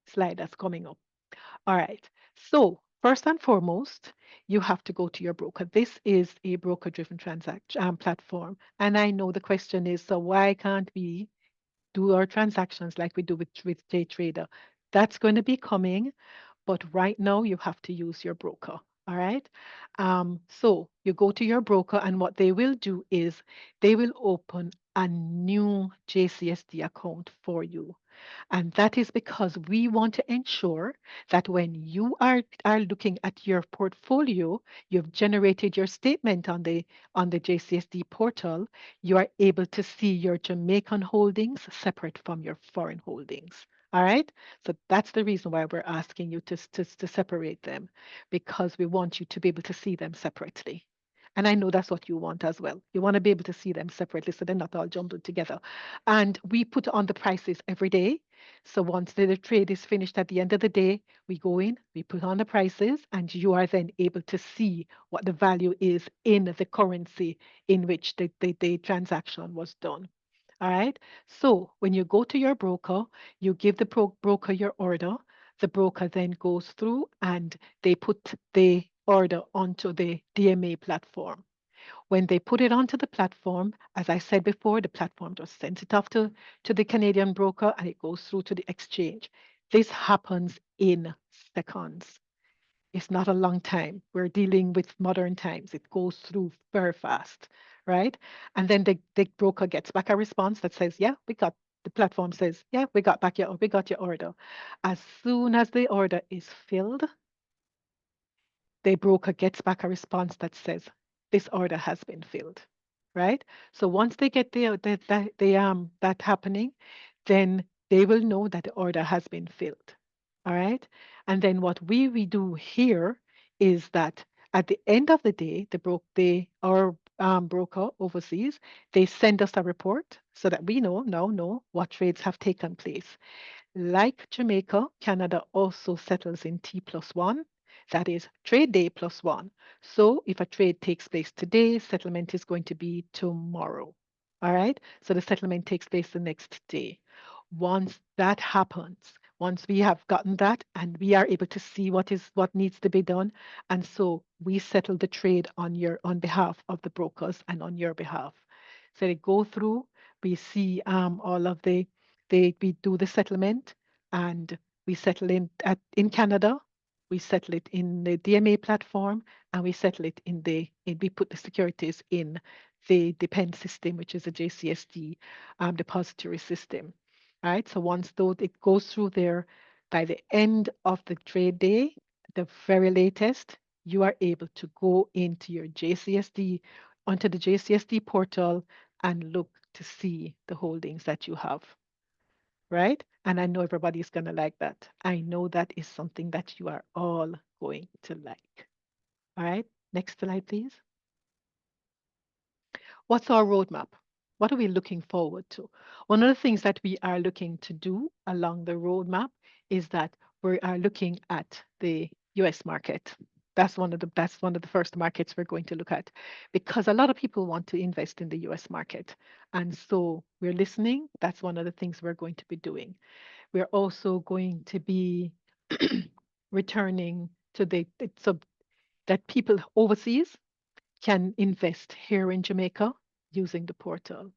slide that's coming up. All right. So first and foremost, you have to go to your broker. This is a broker-driven transaction platform. And I know the question is, so why can't we do our transactions like we do with JTrader? That's going to be coming, but right now you have to use your broker. All right. So you go to your broker, and what they will do is they will open a new JCSD account for you. And that is because we want to ensure that when you are looking at your portfolio, you've generated your statement on the JCSD portal, you are able to see your Jamaican holdings separate from your foreign holdings. All right. So that's the reason why we're asking you to separate them, because we want you to be able to see them separately. And I know that's what you want as well. You want to be able to see them separately so they're not all jumbled together. And we put on the prices every day. So once the trade is finished at the end of the day, we go in, we put on the prices, and you are then able to see what the value is in the currency in which the transaction was done. All right. So when you go to your broker, you give the broker your order. The broker then goes through and they put the order onto the DMA platform. When they put it onto the platform, as I said before, the platform just sends it off to the Canadian broker and it goes through to the exchange. This happens in seconds. It's not a long time. We're dealing with modern times. It goes through very fast, right? And then the broker gets back a response that says, yeah, the platform says, yeah, we got your order. As soon as the order is filled, the broker gets back a response that says, this order has been filled, right? So once they get that happening, then they will know that the order has been filled. All right. And then what we do here is that at the end of the day, our broker overseas, they send us a report so that we know what trades have taken place. Like Jamaica, Canada also settles in T+1, that is trade day plus one. So if a trade takes place today, settlement is going to be tomorrow. All right. So the settlement takes place the next day. Once that happens, once we have gotten that and we are able to see what needs to be done, and so we settle the trade on behalf of the brokers and on your behalf. So they go through, we see all of we do the settlement, and we settle in Canada, we settle it in the DMA platform, and we settle it we put the securities in the DEPEND system, which is a JCSD depository system. Right. So once though it goes through there, by the end of the trade day, the very latest, you are able to go into your JCSD, onto the JCSD portal and look to see the holdings that you have. Right. And I know everybody's going to like that. I know that is something that you are all going to like. All right. Next slide, please. What's our roadmap? What are we looking forward to? One of the things that we are looking to do along the roadmap is that we are looking at the US market. That's one of the first markets we're going to look at, because a lot of people want to invest in the US market. And so we're listening. That's one of the things we're going to be doing. We're also going to be returning to so that people overseas can invest here in Jamaica using the portal.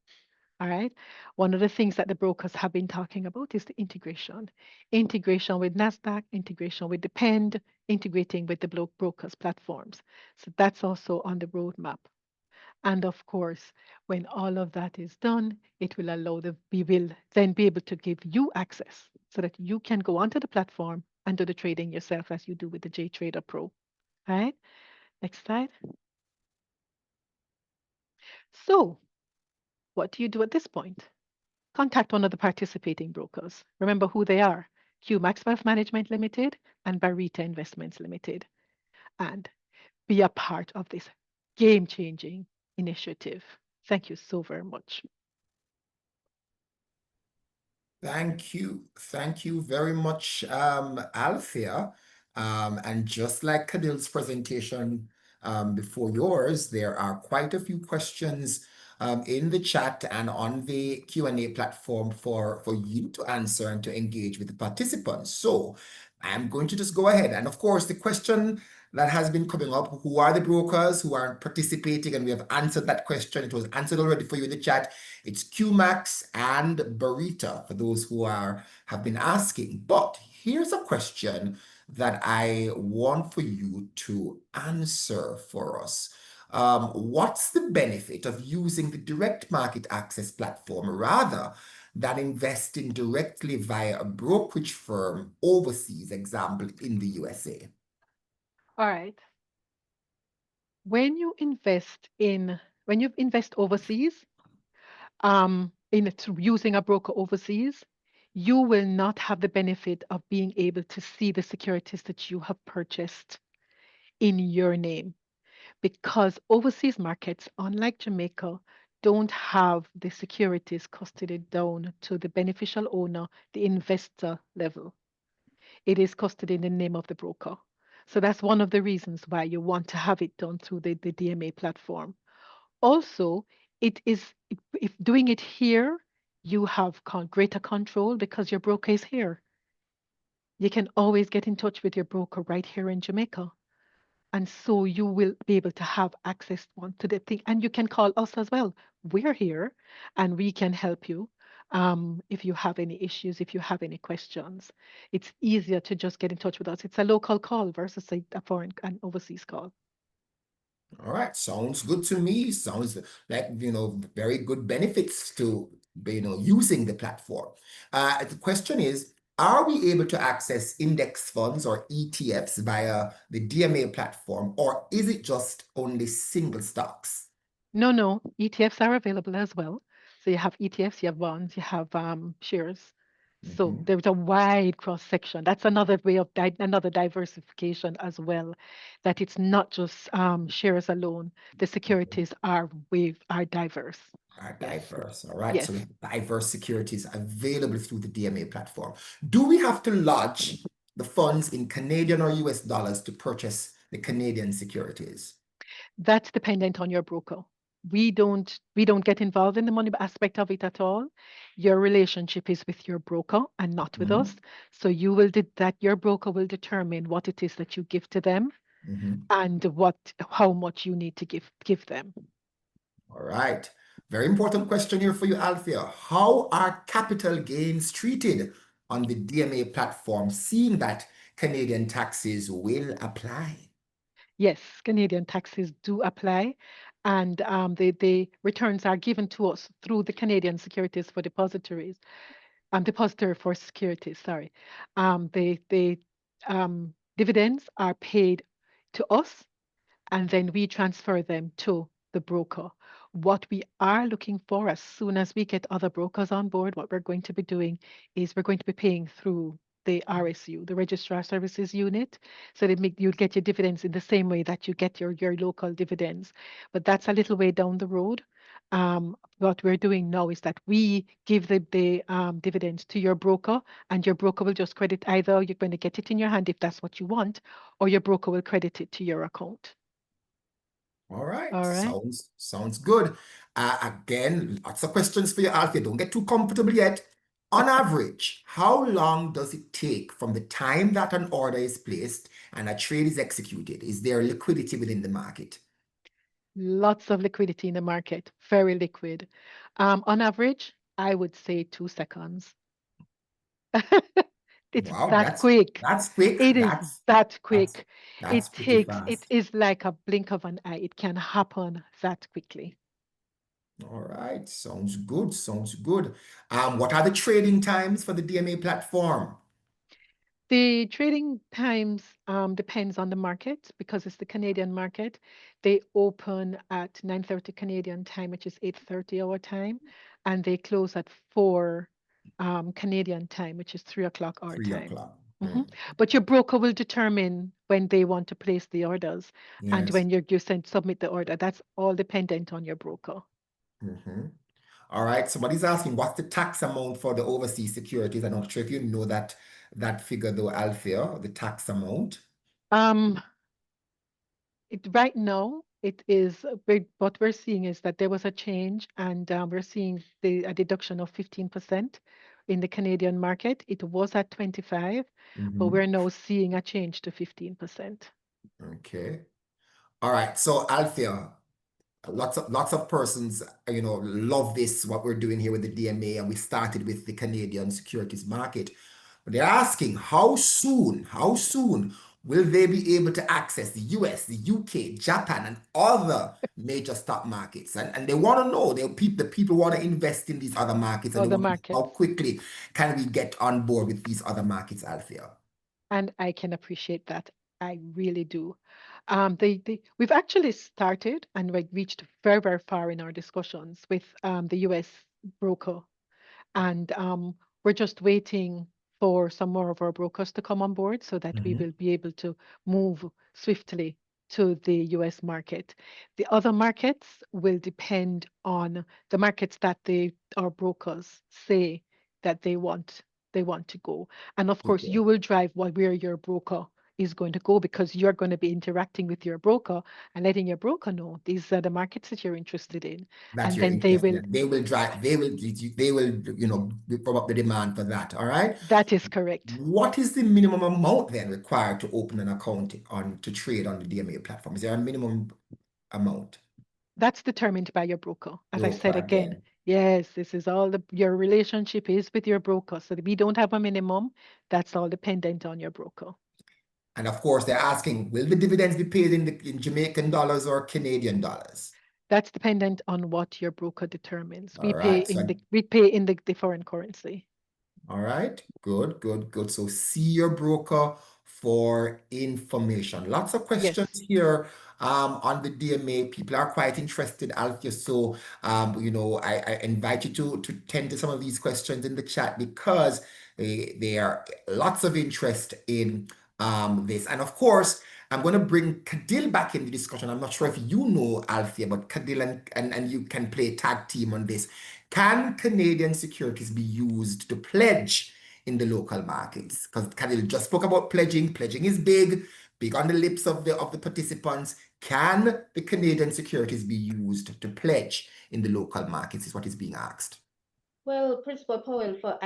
All right. One of the things that the brokers have been talking about is the integration with NASDAQ, integration with DEPEND, integrating with the brokers platforms. So that's also on the roadmap. And of course, when all of that is done, it will we will then be able to give you access so that you can go onto the platform and do the trading yourself as you do with the JTrader Pro. All right. Next slide. So what do you do at this point? Contact one of the participating brokers. Remember who they are: QMax Wealth Management Limited and Barita Investments Limited, and be a part of this game-changing initiative. Thank you so very much. Thank you. Thank you very much, Althea. And just like Cadil's presentation before yours, there are quite a few questions in the chat and on the Q&A platform for you to answer and to engage with the participants. So I'm going to just go ahead. And of course, the question that has been coming up, who are the brokers who are participating? And we have answered that question. It was answered already for you in the chat. It's QMax and Barita for those who have been asking. But here's a question that I want for you to answer for us. What's the benefit of using the direct market access platform rather than investing directly via a brokerage firm overseas, example, in the USA? All right. When you invest overseas, using a broker overseas, you will not have the benefit of being able to see the securities that you have purchased in your name, because overseas markets, unlike Jamaica, don't have the securities custodied down to the beneficial owner, the investor level. It is custodied in the name of the broker. So that's one of the reasons why you want to have it done through the DMA platform. Also, if doing it here, you have greater control because your broker is here. You can always get in touch with your broker right here in Jamaica. And so you will be able to have access to the thing. And you can call us as well. We're here and we can help you if you have any issues, if you have any questions. It's easier to just get in touch with us. It's a local call versus a foreign and overseas call. All right, sounds good to me. Sounds like, very good benefits to, using the platform. The question is, are we able to access index funds or ETFs via the DMA platform, or is it just only single stocks? No, ETFs are available as well. So you have ETFs, you have bonds, you have shares. So Mhm. there's a wide cross section. That's another way of another diversification as well, that it's not just shares alone. The securities are diverse. Are Yes, diverse. All right. So we yes. have diverse securities available through the DMA platform. Do we have to lodge the funds in Canadian or US dollars to purchase the Canadian securities? That's dependent on your broker. We don't get involved in the money aspect of it at all. Your relationship is with your broker and not with Mhm. us. So your broker will determine what it is that you give to them Mhm. and how much you need to give them. All right. Very important question here for you, Althea. How are capital gains treated on the DMA platform, seeing that Canadian taxes will apply? Yes, Canadian taxes do apply, and the returns are given to us through the Canadian Securities for Depositories, Depository for Securities, sorry. The dividends are paid to us, and then we transfer them to the broker. What we are looking for as soon as we get other brokers on board, what we're going to be doing is we're going to be paying through the RSU, the Registrar Services Unit, so that you'd get your dividends in the same way that you get your local dividends. But that's a little way down the road. What we're doing now is that we give the dividends to your broker, and your broker will just credit either you're going to get it in your hand if that's what you want, or your broker will credit it to your account. All right, All right. sounds good. Again, lots of questions for you, Alfie. Don't get too comfortable yet. On average, how long does it take from the time that an order is placed and a trade is executed? Is there liquidity within the market? Lots of liquidity in the market, very liquid. On average, I would say 2 seconds. It's Wow, that quick. that's quick. It is that That's quick. that's pretty It fast. is like a blink of an eye. It can happen that quickly. All right, sounds good. Sounds good. What are the trading times for the DMA platform? The trading times depends on the market because it's the Canadian market. They open at 9:30 Canadian time, which is 8:30 our time, and they close at 4 Canadian time, which is 3 o'clock our Three time. o'clock. But your broker will determine when they want to place the orders and Yes. when you submit the order. That's all dependent on your broker. Mhm. All right. Somebody's asking, what's the tax amount for the overseas securities? I'm not sure if you know that figure though, Althea, the tax amount. Um, right now, it is what we're seeing is that there was a change, and we're seeing a deduction of 15% in the Canadian market. It was at 25, but Mhm. we're now seeing a change to 15%. Okay. All right. So Althea, lots of persons, love this, what we're doing here with the DMA, and we started with the Canadian securities market. But they're asking how soon will they be able to access the US, the UK, Japan, and other major stock markets? And they want to know, the people want to invest in these other markets, and they Other want to know how markets. quickly can we get on board with these other markets, Althea? And I can appreciate that. I really do. We've actually started and we reached very, very far in our discussions with the US broker. And we're just waiting for some more of our brokers to come on board so that we Mhm. will be able to move swiftly to the US market. The other markets will depend on the markets that our brokers say that they want to go. And of course, Okay. you will drive where your broker is going to go because you're going to be interacting with your broker and letting your broker know these are the markets that you're interested in. That And you're then they interested will, in. They will put up the demand for that. All right. that is correct. What is the minimum amount then required to open an account to trade on the DMA platform? Is there a minimum amount? That's determined by your broker. As I Broker said again, again. yes, this is all your relationship is with your broker. So we don't have a minimum. That's all dependent on your broker. And of course, they're asking, will the dividends be paid in Jamaican dollars or Canadian dollars? That's dependent on what your broker determines. All right. We pay in the foreign currency. All right, good, good, good. So see your broker for information. Lots of questions Yes. here on the DMA. People are quite interested, Althea. So I invite you to tend to some of these questions in the chat because they are lots of interest in this. And of course, I'm going to bring Kadil back in the discussion. I'm not sure if you know Althea, but Kadil and you can play tag team on this. Can Canadian securities be used to pledge in the local markets? Because Kadil just spoke about pledging. Pledging is big, big on the lips of the participants. Can the Canadian securities be used to pledge in the local markets is what is being asked. Well, Principal Powell, for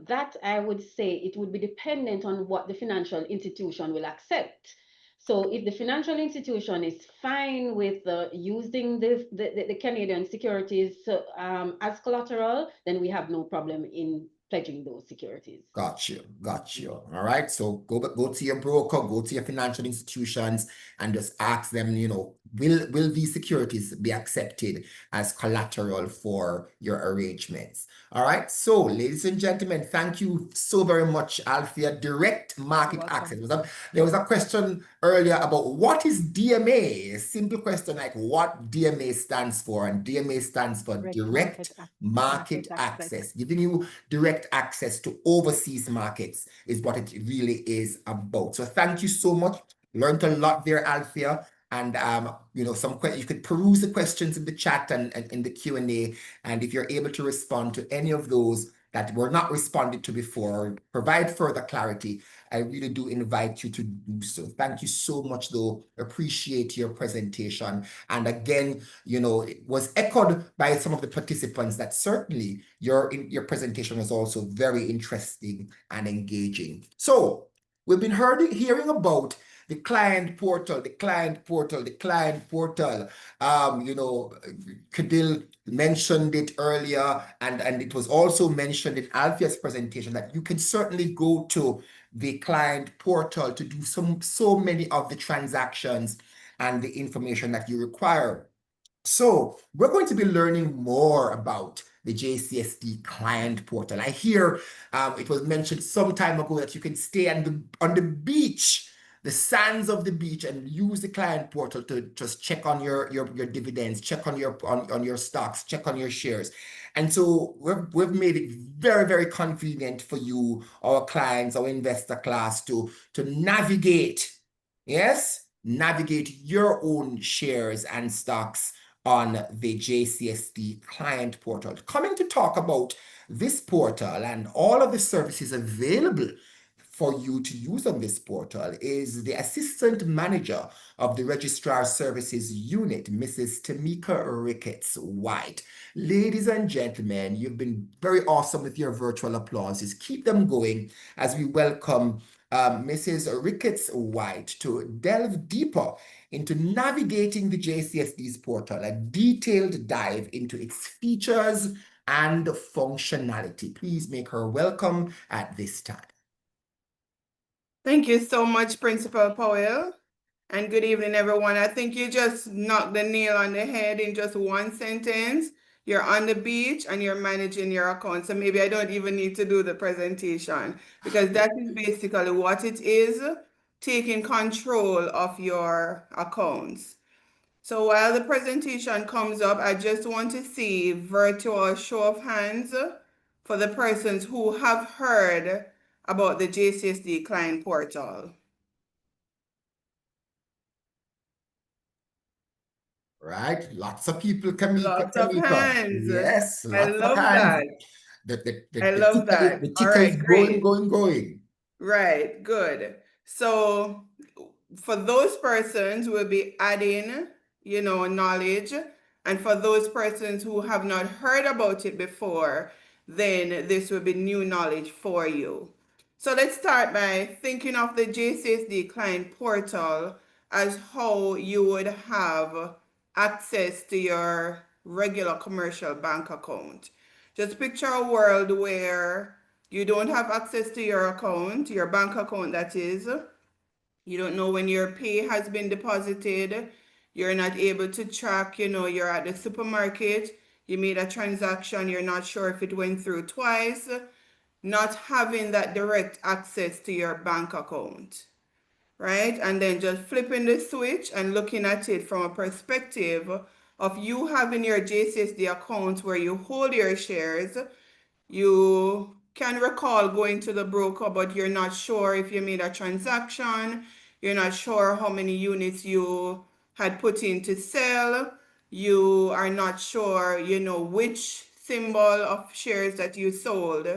that, I would say it would be dependent on what the financial institution will accept. So if the financial institution is fine with using the Canadian securities as collateral, then we have no problem in pledging those securities. Got you. All right. So go to your broker, go to your financial institutions, and just ask them, will these securities be accepted as collateral for your arrangements? All right. So, ladies and gentlemen, thank you so very much, Althea. Direct market access. There was a question earlier about what is DMA? A simple question like what DMA stands for, and DMA stands for direct market access, giving you direct access to overseas markets is what it really is about. So thank you so much. Learned a lot there, Althea. And you could peruse the questions in the chat and in the Q&A. And if you're able to respond to any of those that were not responded to before, provide further clarity, I really do invite you to do so. Thank you so much, though. Appreciate your presentation. And again, it was echoed by some of the participants that certainly your presentation was also very interesting and engaging. So we've been hearing about the client portal. Kadil mentioned it earlier, and it was also mentioned in Althea's presentation that you can certainly go to the client portal to do so many of the transactions and the information that you require. So we're going to be learning more about the JCSD client portal. I hear it was mentioned some time ago that you can stay on the beach, the sands of the beach, and use the client portal to just check on your dividends, check on your stocks, check on your shares. And so we've made it very, very convenient for you, our clients, our investor class, to navigate, navigate your own shares and stocks on the JCSD client portal. Coming to talk about this portal and all of the services available for you to use on this portal is the Assistant Manager of the Registrar Services Unit, Mrs. Tamika Ricketts-White. Ladies and gentlemen, you've been very awesome with your virtual applauses. Keep them going as we welcome Mrs. Ricketts-White to delve deeper into navigating the JCSD's portal, a detailed dive into its features and functionality. Please make her welcome at this time. Thank you so much, Principal Powell, and good evening, everyone. I think you just knocked the nail on the head in just one sentence. You're on the beach and you're managing your account. So maybe I don't even need to do the presentation because that is basically what it is, taking control of your accounts. So while the presentation comes up, I just want to see virtual show of hands for the persons who have heard about the JCSD client portal. Right, lots of people coming. Lots of hands. Yes, I lots love of hands. that. I love that. The All ticker right, is great. going. Right, good. So for those persons, we'll be adding, knowledge. And for those persons who have not heard about it before, then this will be new knowledge for you. So let's start by thinking of the JCSD client portal as how you would have access to your regular commercial bank account. Just picture a world where you don't have access to your account, your bank account that is. You don't know when your pay has been deposited. You're not able to track, you're at the supermarket, you made a transaction, you're not sure if it went through twice. Not having that direct access to your bank account, right? And then just flipping the switch and looking at it from a perspective of you having your JCSD account where you hold your shares. You can recall going to the broker, but you're not sure if you made a transaction. You're not sure how many units you had put in to sell. You are not sure, which symbol of shares that you sold.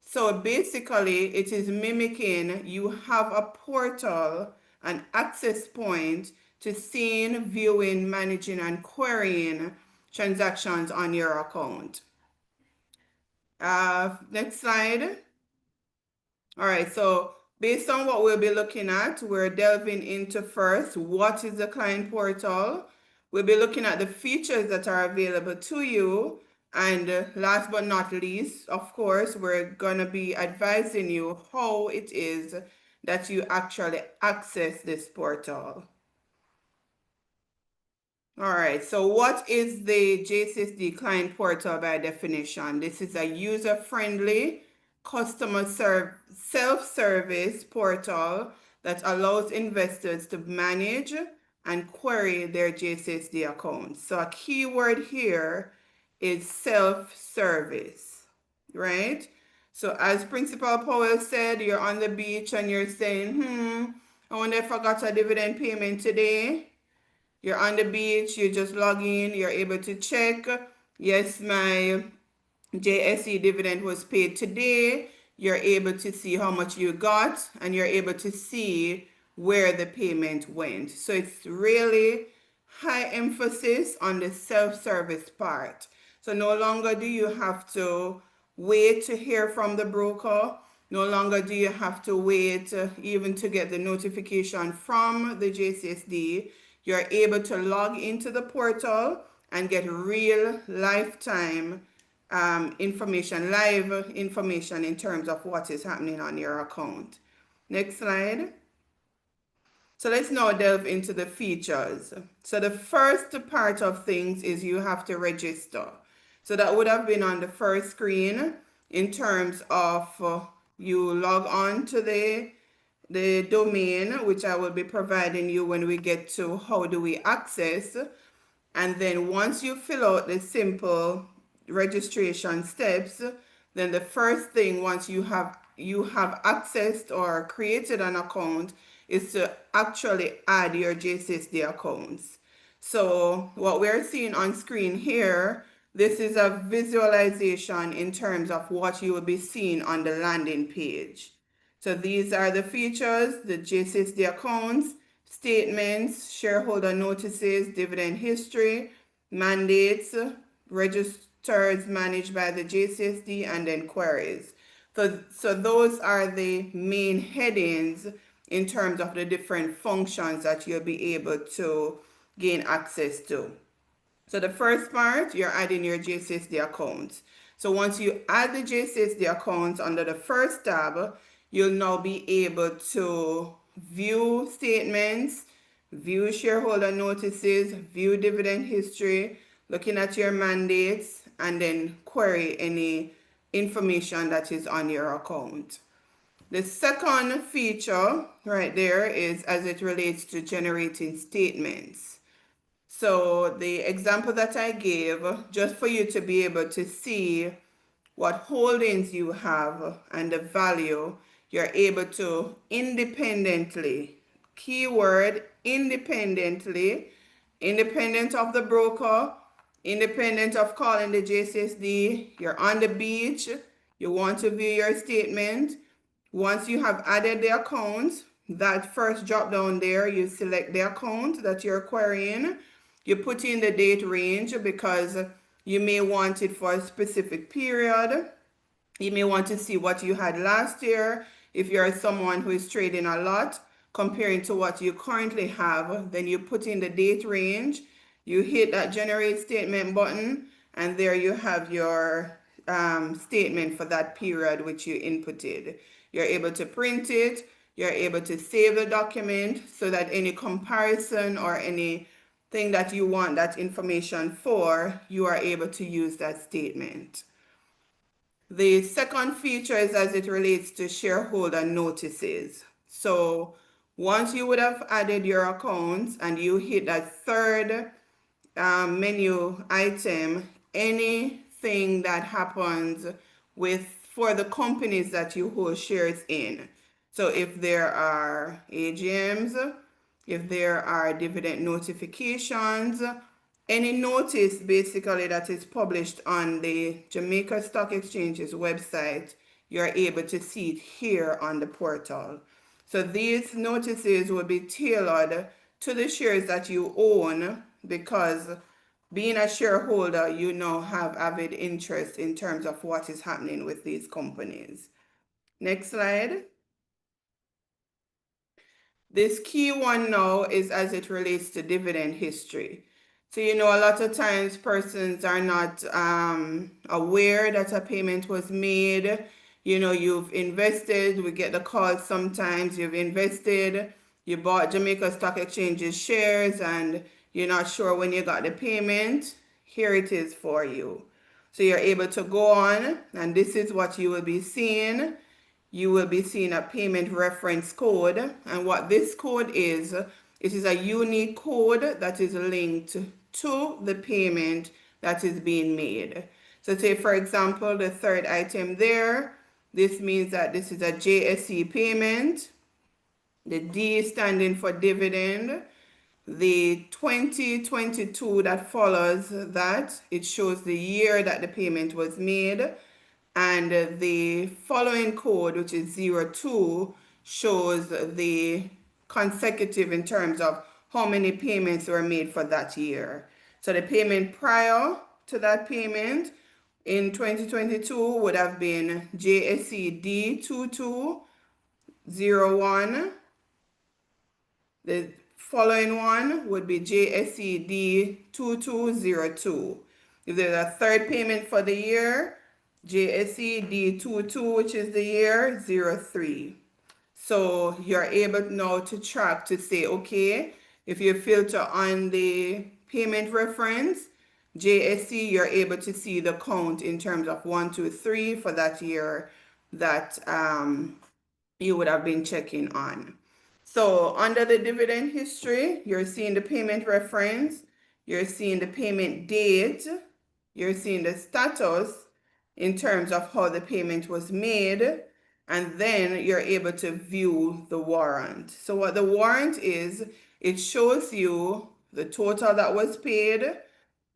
So basically, it is mimicking you have a portal, an access point to seeing, viewing, managing, and querying transactions on your account. Next slide. All right, so based on what we'll be looking at, we're delving into first, what is the client portal? We'll be looking at the features that are available to you. And last but not least, of course, we're going to be advising you how it is that you actually access this portal. All right, so what is the JCSD client portal by definition? This is a user-friendly customer self-service portal that allows investors to manage and query their JCSD accounts. So a key word here is self-service, right? So as Principal Powell said, you're on the beach and you're saying, I wonder if I got a dividend payment today. You're on the beach, you just log in, you're able to check, yes, my JSE dividend was paid today. You're able to see how much you got and you're able to see where the payment went. So it's really high emphasis on the self-service part. So no longer do you have to wait to hear from the broker. No longer do you have to wait even to get the notification from the JCSD. You're able to log into the portal and get real lifetime information, live information in terms of what is happening on your account. Next slide. So let's now delve into the features. So the first part of things is you have to register. So that would have been on the first screen in terms of you log on to the domain, which I will be providing you when we get to how do we access. And then once you fill out the simple registration steps, then the first thing once you have accessed or created an account is to actually add your JCSD accounts. So what we're seeing on screen here, this is a visualization in terms of what you will be seeing on the landing page. So these are the features, the JCSD accounts, statements, shareholder notices, dividend history, mandates, registers managed by the JCSD, and then queries. So those are the main headings in terms of the different functions that you'll be able to gain access to. So the first part, you're adding your JCSD accounts. So once you add the JCSD accounts under the first tab, you'll now be able to view statements, view shareholder notices, view dividend history, looking at your mandates, and then query any information that is on your account. The second feature right there is as it relates to generating statements. So the example that I gave, just for you to be able to see what holdings you have and the value, you're able to independently, keyword independently, independent of the broker, independent of calling the JCSD, you're on the beach, you want to view your statement. Once you have added the account, that first drop down there, you select the account that you're querying. You put in the date range because you may want it for a specific period. You may want to see what you had last year. If you're someone who is trading a lot, comparing to what you currently have, then you put in the date range. You hit that generate statement button, and there you have your statement for that period which you inputted. You're able to print it. you're able to save the document so that any comparison or anything that you want that information for, you are able to use that statement. The second feature is as it relates to shareholder notices. So once you would have added your accounts and you hit that third menu item, anything that happens for the companies that you hold shares in. So if there are AGMs, if there are dividend notifications, any notice basically that is published on the Jamaica Stock Exchange's website, you're able to see it here on the portal. So these notices will be tailored to the shares that you own, because being a shareholder, you now have avid interest in terms of what is happening with these companies. Next slide. This key one now is as it relates to dividend history. So, a lot of times persons are not aware that a payment was made. You've invested, we get the call sometimes, you've invested, you bought Jamaica Stock Exchange's shares and you're not sure when you got the payment. Here it is for you. So you're able to go on, and this is what you will be seeing. You will be seeing a payment reference code, and what this code is, it is a unique code that is linked to the payment that is being made. So say for example, the third item there, this means that this is a JSE payment, the D standing for dividend. The 2022 that follows that, it shows the year that the payment was made. And the following code, which is 02, shows the consecutive in terms of how many payments were made for that year. So the payment prior to that payment in 2022 would have been JCSD 2201. The following one would be JCSD 2202. If there's a third payment for the year, JCSD 22, which is the year 03. So you're able now to track to say, okay, if you filter on the payment reference, JSC, you're able to see the count in terms of 1, 2, 3 for that year that you would have been checking on. So under the dividend history, you're seeing the payment reference, you're seeing the payment date, you're seeing the status in terms of how the payment was made, and then you're able to view the warrant. So what the warrant is, it shows you the total that was paid,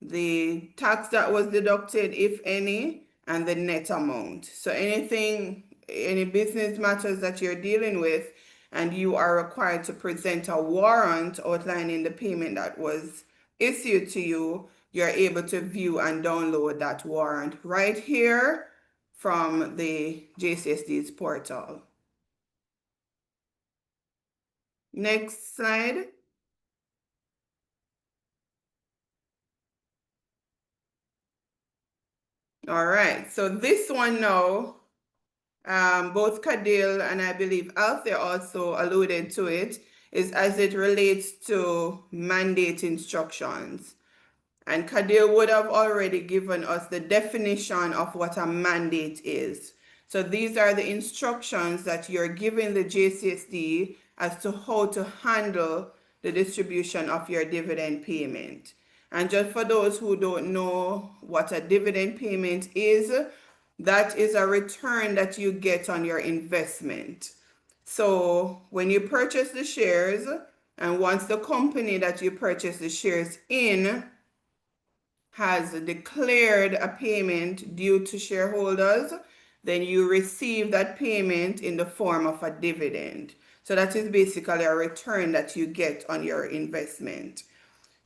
the tax that was deducted, if any, and the net amount. So any business matters that you're dealing with, and you are required to present a warrant outlining the payment that was issued to you, you're able to view and download that warrant right here from the JCSD's portal. Next slide. All right, so this one now, both Kadil and I believe Althea also alluded to it, is as it relates to mandate instructions. And Kadil would have already given us the definition of what a mandate is. So these are the instructions that you're giving the JCSD as to how to handle the distribution of your dividend payment. And just for those who don't know what a dividend payment is, that is a return that you get on your investment. So when you purchase the shares, and once the company that you purchase the shares in has declared a payment due to shareholders, then you receive that payment in the form of a dividend. So that is basically a return that you get on your investment.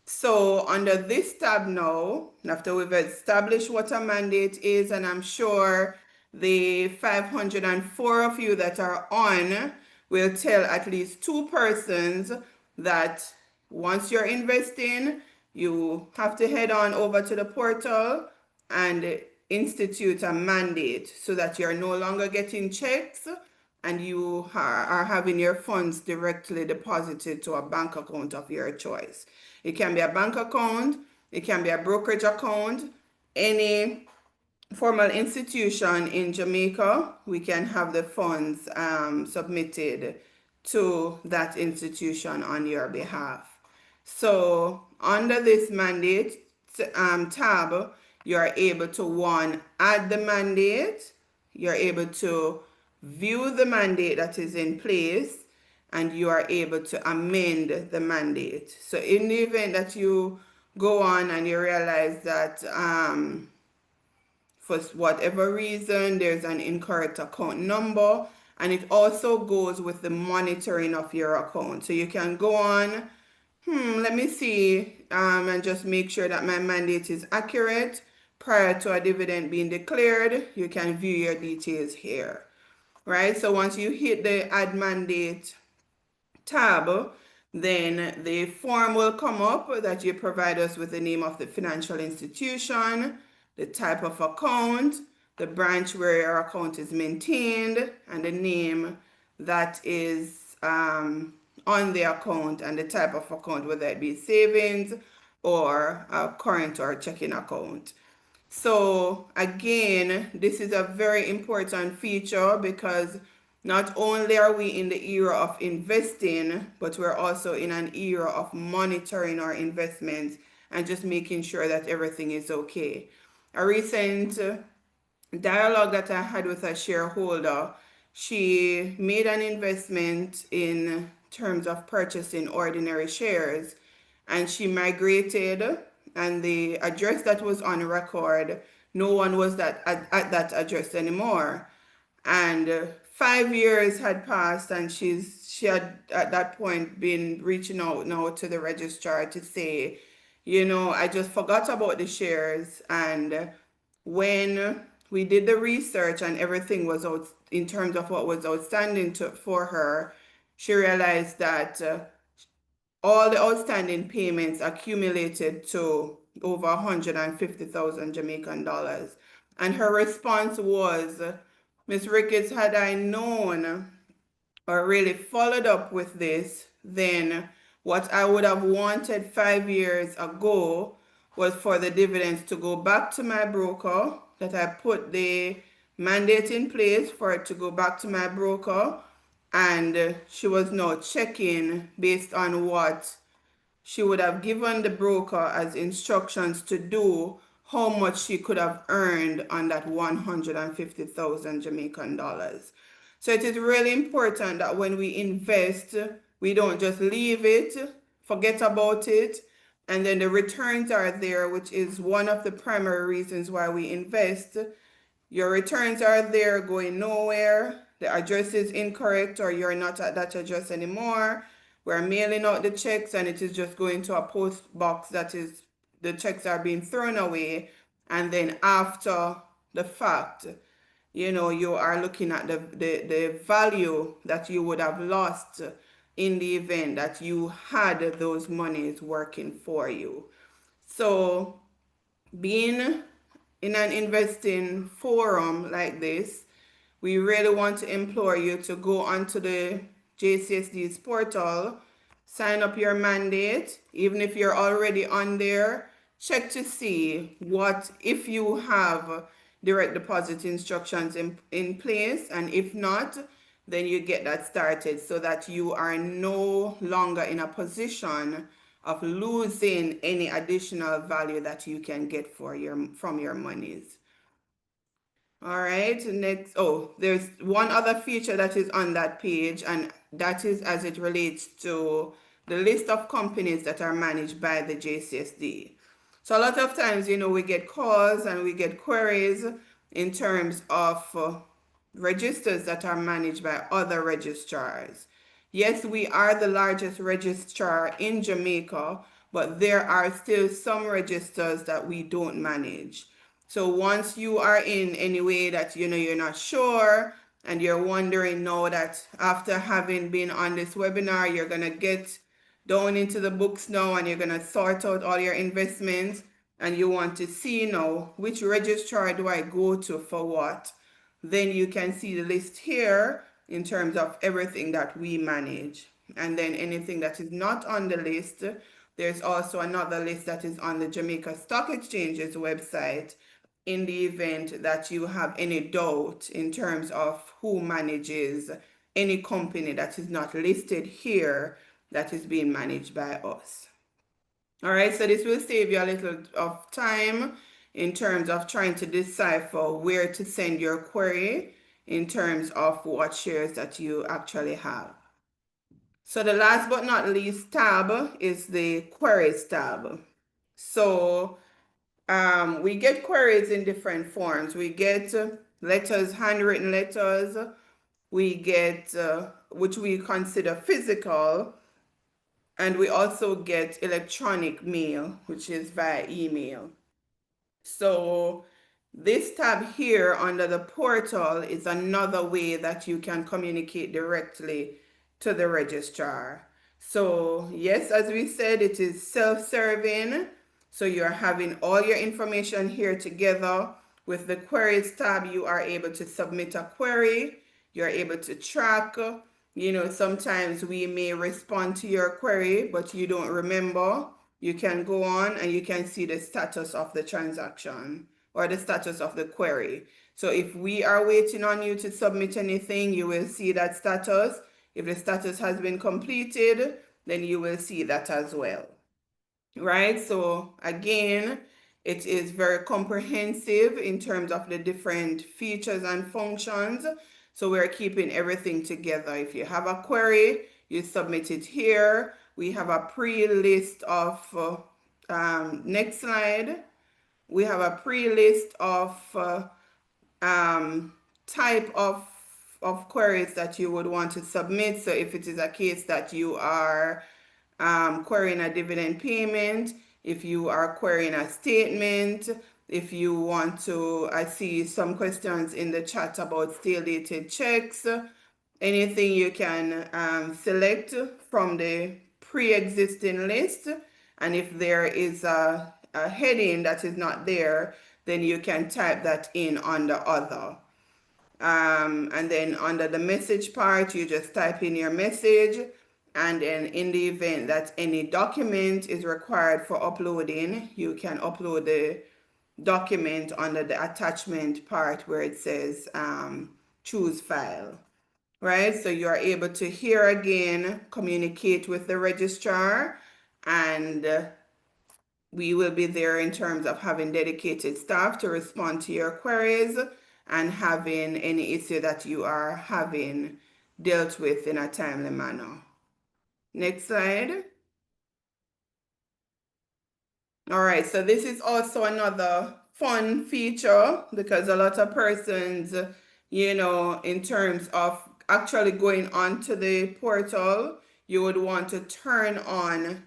So under this tab now, after we've established what a mandate is, and I'm sure the 504 of you that are on will tell at least 2 persons that once you're investing, you have to head on over to the portal and institute a mandate so that you're no longer getting checks and you are having your funds directly deposited to a bank account of your choice. It can be a bank account, it can be a brokerage account, any formal institution in Jamaica, we can have the funds submitted to that institution on your behalf. So under this mandate tab, you are able to one, add the mandate, you're able to view the mandate that is in place, and you are able to amend the mandate. So in the event that you go on and you realize that for whatever reason there's an incorrect account number, and it also goes with the monitoring of your account. So you can go on, let me see, and just make sure that my mandate is accurate prior to a dividend being declared. You can view your details here, right? So once you hit the add mandate tab, then the form will come up that you provide us with the name of the financial institution, the type of account, the branch where your account is maintained, and the name that is on the account, and the type of account, whether it be savings or a current or checking account. So again, this is a very important feature because not only are we in the era of investing, but we're also in an era of monitoring our investments and just making sure that everything is okay. A recent dialogue that I had with a shareholder, she made an investment in terms of purchasing ordinary shares, and she migrated, and the address that was on record, no one was at that address anymore. And 5 years had passed, and she had at that point been reaching out now to the registrar to say, I just forgot about the shares. And when we did the research and everything was out in terms of what was outstanding for her, she realized that all the outstanding payments accumulated to over 150,000 Jamaican dollars. And her response was, Miss Ricketts, had I known or really followed up with this, then what I would have wanted 5 years ago was for the dividends to go back to my broker, that I put the mandate in place for it to go back to my broker, and she was now checking based on what she would have given the broker as instructions to do, how much she could have earned on that 150,000 Jamaican dollars. So it is really important that when we invest, we don't just leave it, forget about it, and then the returns are there, which is one of the primary reasons why we invest. Your returns are there going nowhere, the address is incorrect, or you're not at that address anymore. We're mailing out the checks and it is just going to a post box that is, the checks are being thrown away. And then after the fact, you are looking at the value that you would have lost in the event that you had those monies working for you. So being in an investing forum like this, we really want to implore you to go onto the JCSD's portal, sign up your mandate. Even if you're already on there, check to see if you have direct deposit instructions in place, and if not, then you get that started so that you are no longer in a position of losing any additional value that you can get from your monies. All right, next, there's one other feature that is on that page, and that is as it relates to the list of companies that are managed by the JCSD. So a lot of times, we get calls and we get queries in terms of registers that are managed by other registrars. Yes, we are the largest registrar in Jamaica, but there are still some registers that we don't manage. So once you are in any way that you're not sure, and you're wondering now that after having been on this webinar, you're going to get down into the books now and you're going to sort out all your investments, and you want to see now which registrar do I go to for what, then you can see the list here in terms of everything that we manage. And then anything that is not on the list, there's also another list that is on the Jamaica Stock Exchange's website in the event that you have any doubt in terms of who manages any company that is not listed here that is being managed by us. All right, so this will save you a little of time in terms of trying to decipher where to send your query in terms of what shares that you actually have. So the last but not least tab is the queries tab. So we get queries in different forms. We get letters, handwritten letters. We get, which we consider physical, and we also get electronic mail, which is via email. So this tab here under the portal is another way that you can communicate directly to the registrar. So yes, as we said, it is self-serving. So you're having all your information here together. With the queries tab, you are able to submit a query. You're able to track. You know, sometimes we may respond to your query, but you don't remember. You can go on and you can see the status of the transaction or the status of the query. So if we are waiting on you to submit anything, you will see that status. If the status has been completed, then you will see that as well. Right? So again, it is very comprehensive in terms of the different features and functions. So we're keeping everything together. If you have a query, you submit it here. We have a pre-list of, next slide. We have a pre-list of type of queries that you would want to submit. So if it is a case that you are querying a dividend payment, if you are querying a statement, if you want to, I see some questions in the chat about stale dated checks, anything you can select from the pre-existing list. And if there is a heading that is not there, then you can type that in under other. And then under the message part, you just type in your message. And then in the event that any document is required for uploading, you can upload the document under the attachment part where it says choose file. Right? So you are able to here again communicate with the registrar, and we will be there in terms of having dedicated staff to respond to your queries and having any issue that you are having dealt with in a timely manner. Next slide. All right, so this is also another fun feature because a lot of persons, you know, in terms of actually going onto the portal, you would want to turn on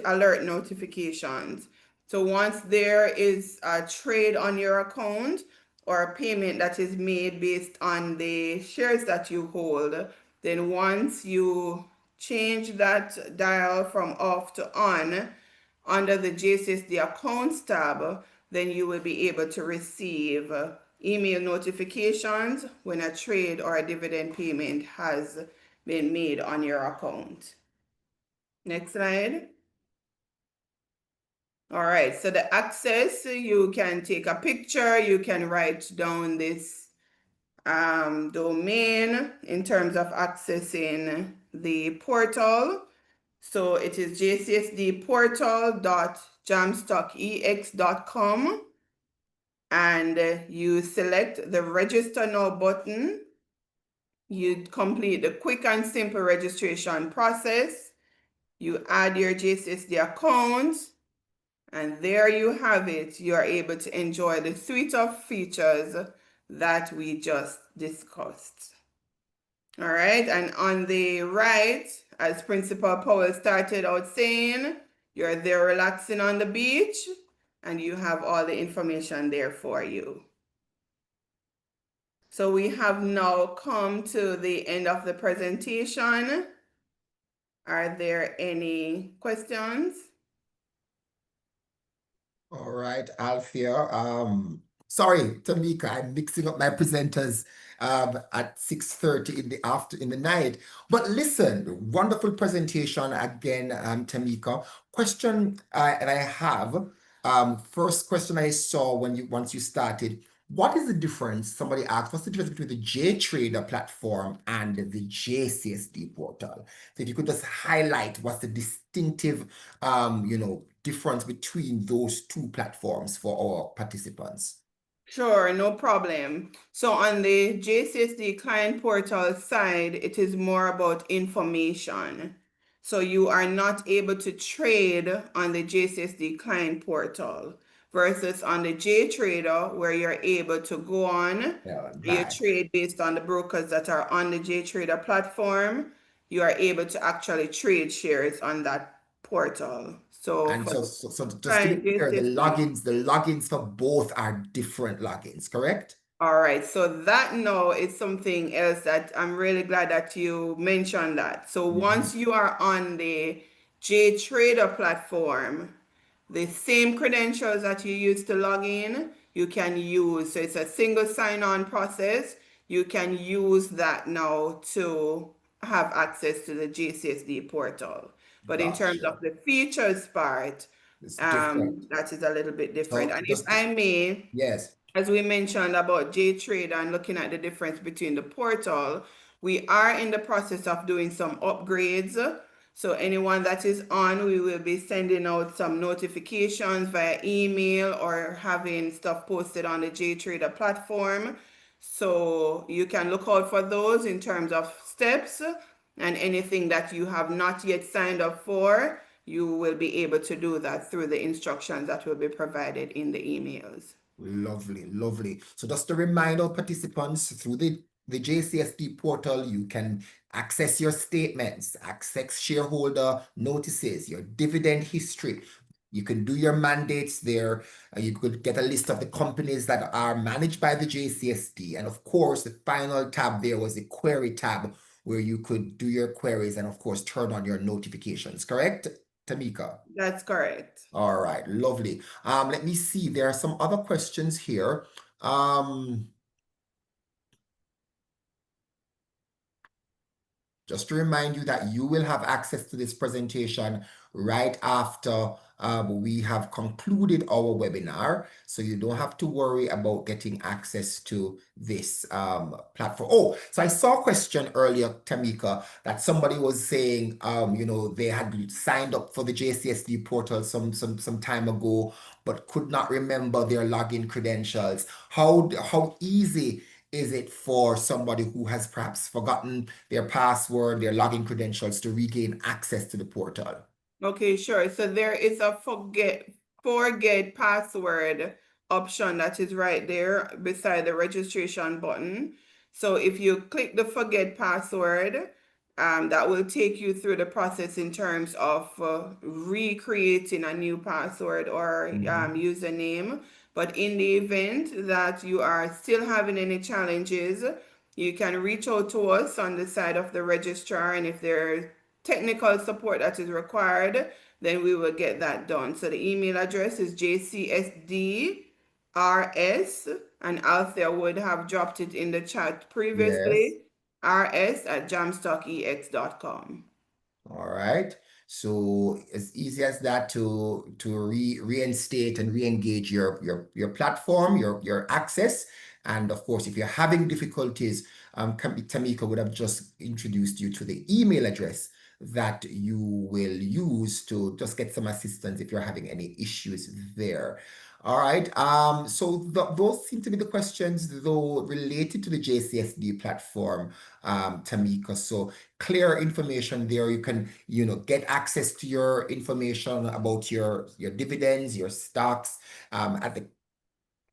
alert notifications. So once there is a trade on your account or a payment that is made based on the shares that you hold, then once you change that dial from off to on, under the JCSD accounts tab, then you will be able to receive email notifications when a trade or a dividend payment has been made on your account. Next slide. All right, so the access, you can take a picture, you can write down this domain in terms of accessing the portal. So it is jcsdportal.jamstockex.com, and you select the register now button. You complete the quick and simple registration process. You add your JCSD account, and there you have it. You are able to enjoy the suite of features that we just discussed. All right, and on the right, as Principal Powell started out saying, you're there relaxing on the beach, and you have all the information there for you. So we have now come to the end of the presentation. Are there any questions? All right, Althea. Sorry, Tamika, I'm mixing up my presenters at 6:30 in the night. But listen, wonderful presentation again, Tamika. Question and I have first question I saw once you started. What is the difference? Somebody asked, what's the difference between the JTrader platform and the JCSD portal? So if you could just highlight what's the distinctive difference between those two platforms for our participants. Sure, no problem. So on the JCSD client portal side, it is more about information. So you are not able to trade on the JCSD client portal versus on the JTrader where you're able to go on, you trade based on the brokers that are on the JTrader platform. You are able to actually trade shares on that portal. So And for so just to client be clear, the JCSD, logins for both are different logins, correct? all right, so that now is something else that I'm really glad that you mentioned that. So once you are on the JTrader platform, the same credentials that you use to log in, you can use. So it's a single sign-on process. You can use that now to have access to the JCSD portal. But in terms Gotcha. of the features part, It's different. that is a little bit different. So And if I may, yes. as we mentioned about JTrade and looking at the difference between the portal, we are in the process of doing some upgrades. So anyone that is on, we will be sending out some notifications via email or having stuff posted on the JTrader platform. So you can look out for those in terms of steps, and anything that you have not yet signed up for, you will be able to do that through the instructions that will be provided in the emails. Lovely, lovely. So just to remind our participants, through the JCSD portal, you can access your statements, access shareholder notices, your dividend history. You can do your mandates there. You could get a list of the companies that are managed by the JCSD. And of course, the final tab there was the query tab where you could do your queries and of course turn on your notifications, correct, Tamika? That's correct. All right, lovely. Let me see. There are some other questions here. Just to remind you that you will have access to this presentation right after we have concluded our webinar. So you don't have to worry about getting access to this platform. Oh, so I saw a question earlier, Tamika, that somebody was saying, they had signed up for the JCSD portal some time ago, but could not remember their login credentials. How easy is it for somebody who has perhaps forgotten their password, their login credentials to regain access to the portal? Okay, sure. So there is a forget password option that is right there beside the registration button. So if you click the forget password, that will take you through the process in terms of recreating a new password or username. But in the event that you are still having any challenges, you can reach out to us on the side of the registrar, and if there's technical support that is required, then we will get that done. So the email address is jcsdrs, and Althea would have dropped it in the chat previously, rs@jamstockex.com. All right. So as easy as that to reinstate and re-engage your platform, your access. And of course, if you're having difficulties, Tamika would have just introduced you to the email address that you will use to just get some assistance if you're having any issues there. All right. So those seem to be the questions, though, related to the JCSD platform, Tamika. So clear information there. You can, get access to your information about your dividends, your stocks, at the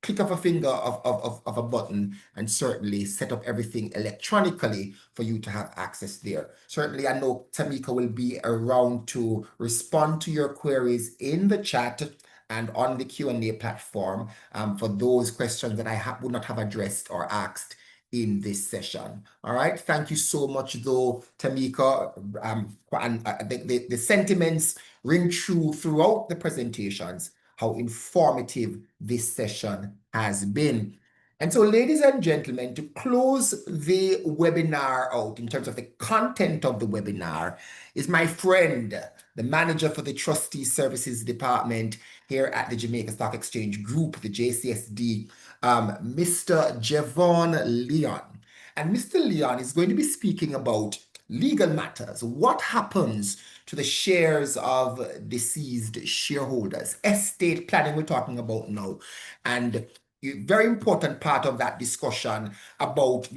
click of a finger of a button, and certainly set up everything electronically for you to have access there. Certainly, I know Tamika will be around to respond to your queries in the chat and on the Q&A platform for those questions that I would not have addressed or asked in this session. All right. Thank you so much, though, Tamika. And the sentiments ring true throughout the presentations. how informative this session has been. And so, ladies and gentlemen, to close the webinar out in terms of the content of the webinar is my friend, the manager for the Trustee Services Department here at the Jamaica Stock Exchange Group, the JCSD, Mr. Javon Leon. And Mr. Leon is going to be speaking about legal matters. What happens to the shares of deceased shareholders? Estate planning we're talking about now. And a very important part of that discussion about,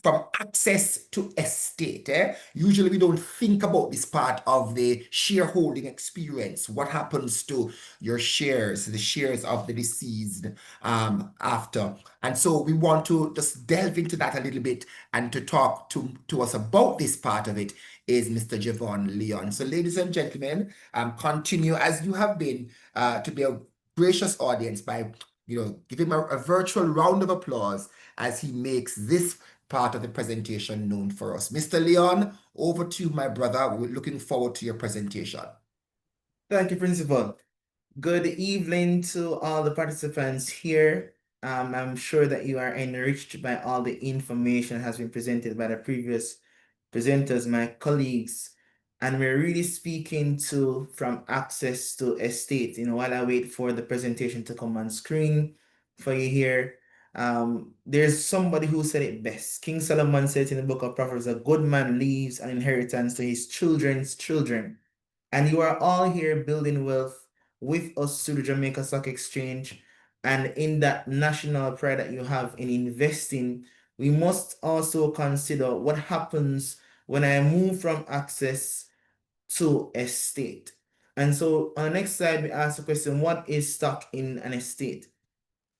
from access to estate. Usually we don't think about this part of the shareholding experience. What happens to your shares, the shares of the deceased after? And so we want to just delve into that a little bit, and to talk to us about this part of it is Mr. Javon Leon. So ladies and gentlemen, continue as you have been to be a gracious audience by give him a virtual round of applause as he makes this part of the presentation known for us. Mr. Leon, over to you, my brother. We're looking forward to your presentation. Thank you, Principal. Good evening to all the participants here. I'm sure that you are enriched by all the information that has been presented by the previous presenters, my colleagues, and we're really speaking from access to estate. While I wait for the presentation to come on screen for you here, there's somebody who said it best. King Solomon said in the book of Proverbs, a good man leaves an inheritance to his children's children. And you are all here building wealth with us through the Jamaica Stock Exchange. And in that national pride that you have in investing, we must also consider what happens when I move from access to estate. And so on the next slide, we ask the question, what is stock in an estate?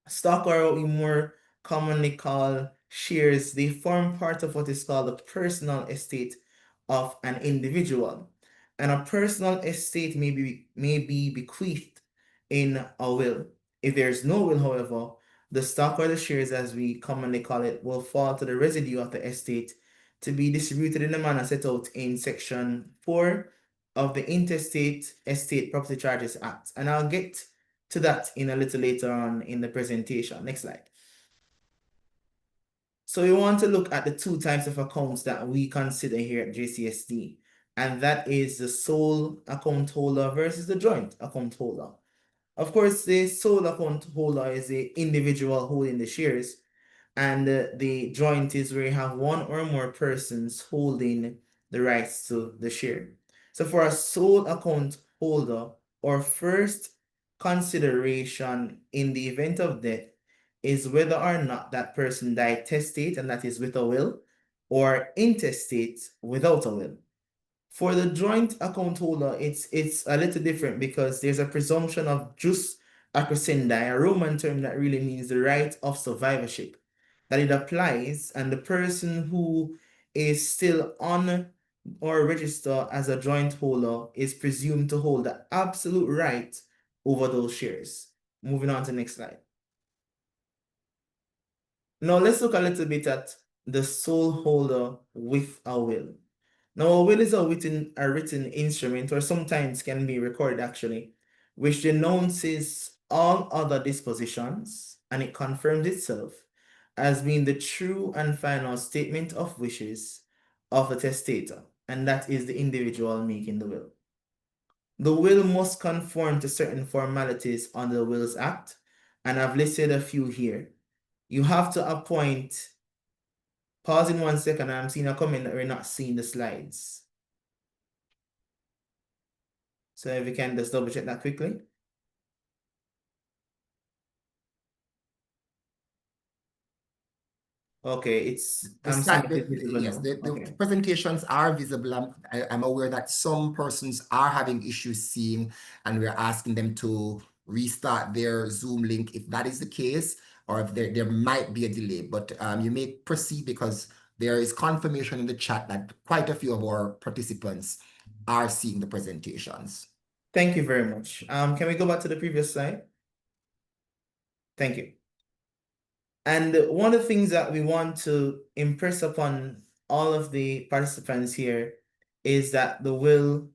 Stock, or what we more commonly call shares, they form part of what is called the personal estate of an individual. And a personal estate may be bequeathed in a will. If there's no will, however, the stock or the shares, as we commonly call it, will fall to the residue of the estate to be distributed in the manner set out in Section 4 of the Interstate Estate Property Charges Act. And I'll get to that in a little later on in the presentation. Next slide. So we want to look at the two types of accounts that we consider here at JCSD, and that is the sole account holder versus the joint account holder. Of course, the sole account holder is the individual holding the shares, and the joint is where you have one or more persons holding the rights to the share. So for a sole account holder, our first consideration in the event of death is whether or not that person died testate, and that is with a will, or intestate without a will. For the joint account holder, it's a little different because there's a presumption of jus acrescendi, a Roman term that really means the right of survivorship, that it applies, and the person who is still on or register as a joint holder is presumed to hold the absolute right over those shares. Moving on to the next slide. Now let's look a little bit at the sole holder with a will. Now a will is a written instrument, or sometimes can be recorded actually, which denounces all other dispositions, and it confirms itself as being the true and final statement of wishes of the testator, and that is the individual making the will. The will must conform to certain formalities under the Wills Act, and I've listed a few here. You have to appoint, pause in 1 second, I'm seeing a comment that we're not seeing the slides. So if we can just double check that quickly. Okay, I'm seeing it visible yes, now. the presentations are visible. I'm aware that some persons are having issues seeing, and we're asking them to restart their Zoom link if that is the case, or if there might be a delay. But you may proceed, because there is confirmation in the chat that quite a few of our participants are seeing the presentations. Thank you very much. Can we go back to the previous slide? Thank you. And one of the things that we want to impress upon all of the participants here is that the will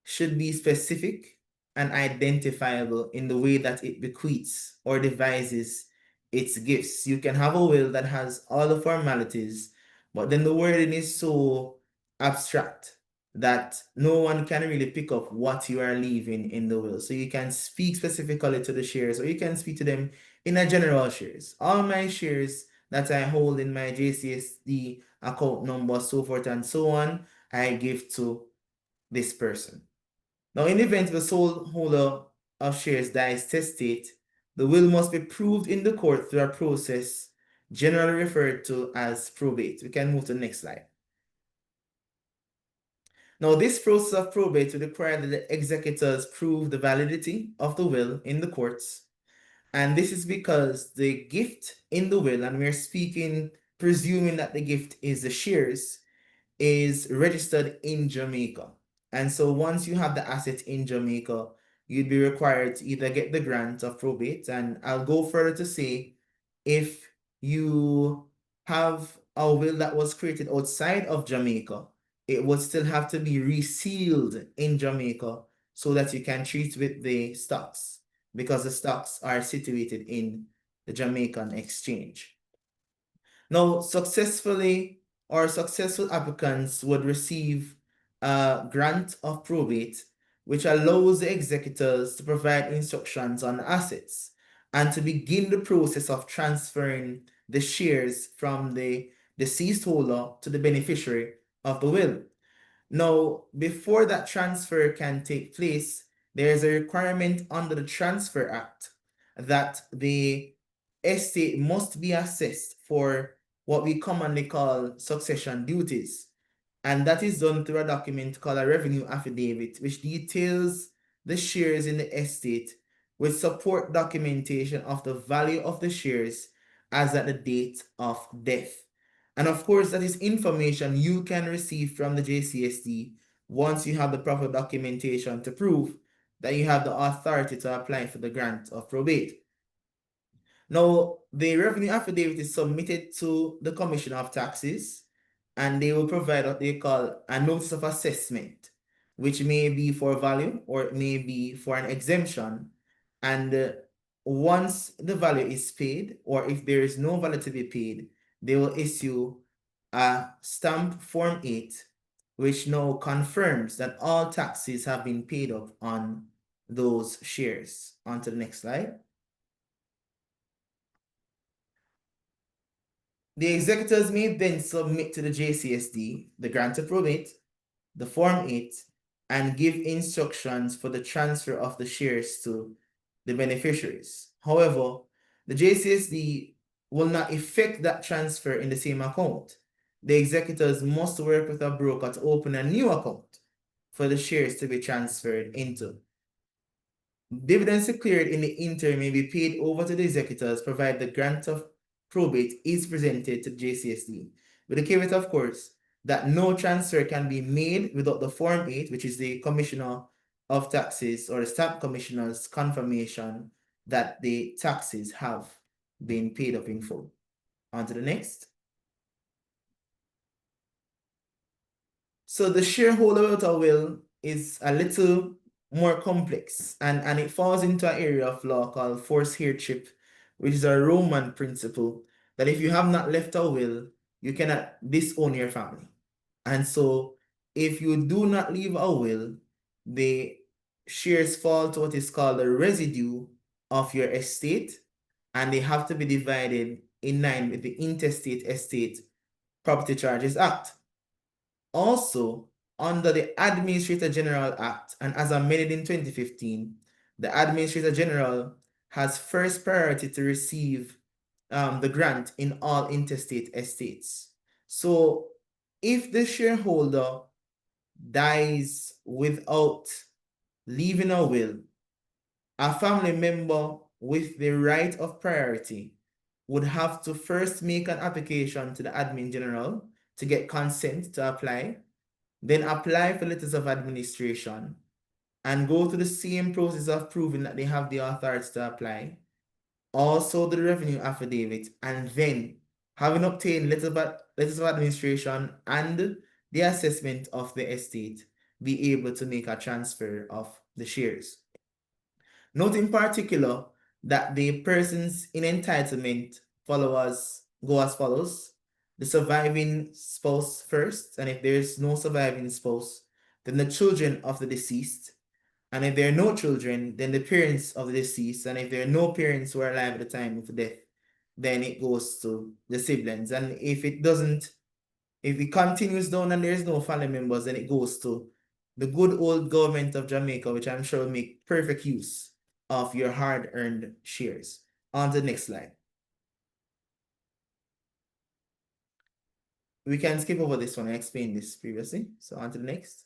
should be specific and identifiable in the way that it bequeaths or devises its gifts. You can have a will that has all the formalities, but then the wording is so abstract that no one can really pick up what you are leaving in the will. So you can speak specifically to the shares, or you can speak to them in a general shares. All my shares that I hold in my JCSD account number, so forth and so on, I give to this person. Now, in the event the sole holder of shares dies testate, the will must be proved in the court through a process generally referred to as probate. We can move to the next slide. Now, this process of probate will require that the executors prove the validity of the will in the courts. And this is because the gift in the will, and we're speaking, presuming that the gift is the shares, is registered in Jamaica. And so once you have the asset in Jamaica, you'd be required to either get the grant of probate, and I'll go further to say, if you have a will that was created outside of Jamaica, it would still have to be resealed in Jamaica so that you can treat with the stocks, because the stocks are situated in the Jamaican exchange. Now, successful applicants would receive a grant of probate, which allows the executors to provide instructions on assets and to begin the process of transferring the shares from the deceased holder to the beneficiary of the will. Now, before that transfer can take place, there is a requirement under the Transfer Act that the estate must be assessed for what we commonly call succession duties. And that is done through a document called a revenue affidavit, which details the shares in the estate with support documentation of the value of the shares as at the date of death. And of course, that is information you can receive from the JCSD once you have the proper documentation to prove that you have the authority to apply for the grant of probate. Now, the revenue affidavit is submitted to the Commissioner of Taxes, and they will provide what they call a notice of assessment, which may be for value or it may be for an exemption. And once the value is paid, or if there is no value to be paid, they will issue a stamp Form 8, which now confirms that all taxes have been paid up on those shares. On to the next slide. The executors may then submit to the JCSD the grant of probate, the Form 8, and give instructions for the transfer of the shares to the beneficiaries. However, the JCSD will not effect that transfer in the same account. The executors must work with a broker to open a new account for the shares to be transferred into. Dividends declared in the interim may be paid over to the executors, provided the grant of probate is presented to the JCSD, with the caveat, of course, that no transfer can be made without the Form 8, which is the Commissioner of Taxes or the Stamp Commissioner's confirmation that the taxes have been paid up in full. On to the next. So the shareholder without a will is a little more complex, and it falls into an area of law called forced heirship, which is a Roman principle that if you have not left a will, you cannot disown your family. And so if you do not leave a will, the shares fall to what is called the residue of your estate, and they have to be divided in line with the Intestate Estate Property Charges Act. Also, under the Administrator General Act, and as amended in 2015, the Administrator General has first priority to receive the grant in all intestate estates. So if the shareholder dies without leaving a will, a family member with the right of priority would have to first make an application to the Admin General to get consent to apply, then apply for letters of administration, and go through the same process of proving that they have the authority to apply, also the revenue affidavit, and then, having obtained letters of administration and the assessment of the estate, be able to make a transfer of the shares. Note in particular that the persons in entitlement go as follows. The surviving spouse first, and if there's no surviving spouse, then the children of the deceased. And if there are no children, then the parents of the deceased. And if there are no parents who are alive at the time of death, then it goes to the siblings. And if it continues down and there's no family members, then it goes to the good old government of Jamaica, which I'm sure will make perfect use of your hard-earned shares. On to the next slide. We can skip over this one. I explained this previously. So on to the next.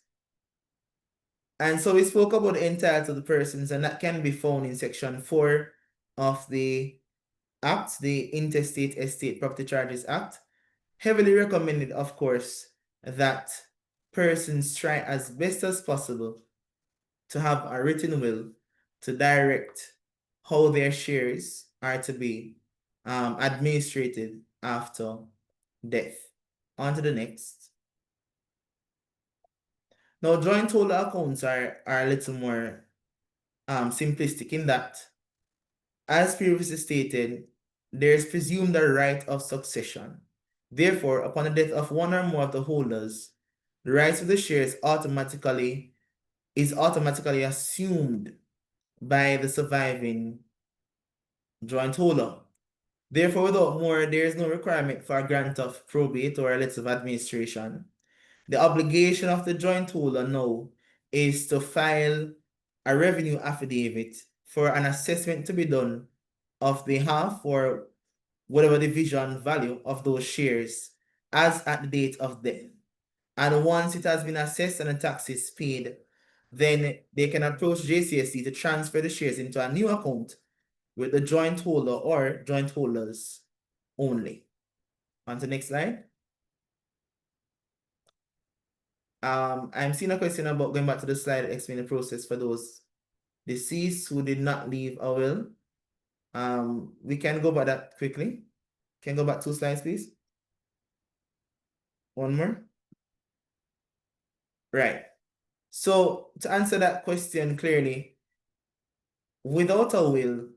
And so we spoke about the entitled persons, and that can be found in section 4 of the Act, the Interstate Estate Property Charges Act. Heavily recommended, of course, that persons try as best as possible to have a written will to direct how their shares are to be administrated after death. On to the next. Now, joint holder accounts are a little more simplistic in that, as previously stated, there is presumed a right of succession. Therefore, upon the death of one or more of the holders, the rights of the shares is automatically assumed by the surviving joint holder. Therefore, without more, there is no requirement for a grant of probate or a letter of administration. The obligation of the joint holder now is to file a revenue affidavit for an assessment to be done of the half or whatever division value of those shares as at the date of death. And once it has been assessed and the tax is paid, then they can approach JCSD to transfer the shares into a new account with the joint holder or joint holders only. On to the next slide. I'm seeing a question about going back to the slide, explain the process for those deceased who did not leave a will. We can go back that quickly. Can go back 2 slides, please. One more. Right. So to answer that question clearly, without a will,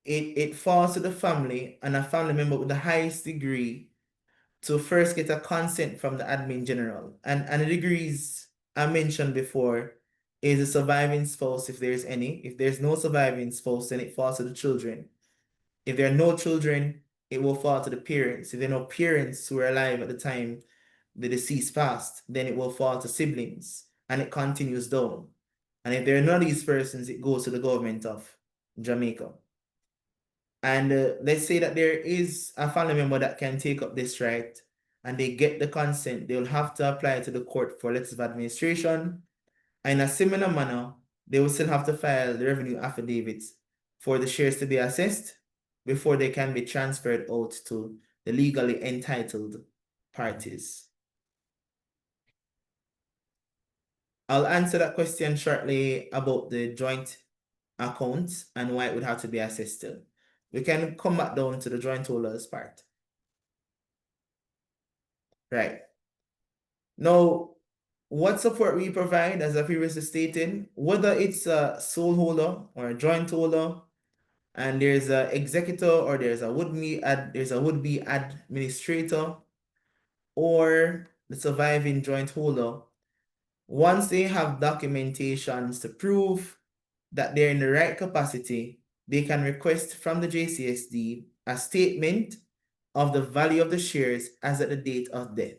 it falls to the family and a family member with the highest degree to first get a consent from the admin general. And the degrees I mentioned before is a surviving spouse, if there's any. If there's no surviving spouse, then it falls to the children. If there are no children, it will fall to the parents. If there are no parents who are alive at the time the deceased passed, then it will fall to siblings, and it continues down. And if there are none of these persons, it goes to the government of Jamaica. And let's say that there is a family member that can take up this right and they get the consent, they will have to apply to the court for letters of administration. And in a similar manner, they will still have to file the revenue affidavits for the shares to be assessed before they can be transferred out to the legally entitled parties. I'll answer that question shortly about the joint accounts and why it would have to be assessed still. We can come back down to the joint holders part. Right. Now, what support we provide, as I previously stated, whether it's a sole holder or a joint holder, and there's an executor or there's a would-be administrator or the surviving joint holder, once they have documentations to prove that they're in the right capacity, they can request from the JCSD a statement of the value of the shares as at the date of death.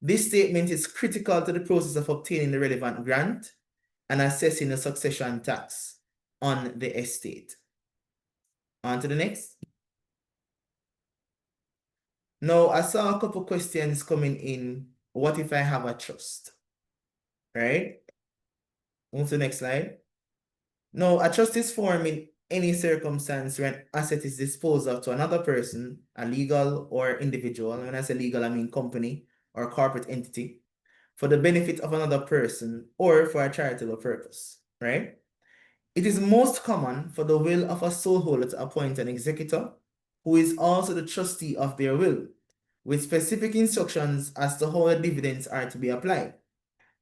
This statement is critical to the process of obtaining the relevant grant and assessing the succession tax on the estate. On to the next. Now, I saw a couple questions coming in. What if I have a trust? Right? Move to the next slide. Now, a trust is formed in any circumstance where an asset is disposed of to another person, a legal or individual. And when I say legal, I mean company or corporate entity, for the benefit of another person or for a charitable purpose, right? It is most common for the will of a sole holder to appoint an executor who is also the trustee of their will, with specific instructions as to how the dividends are to be applied.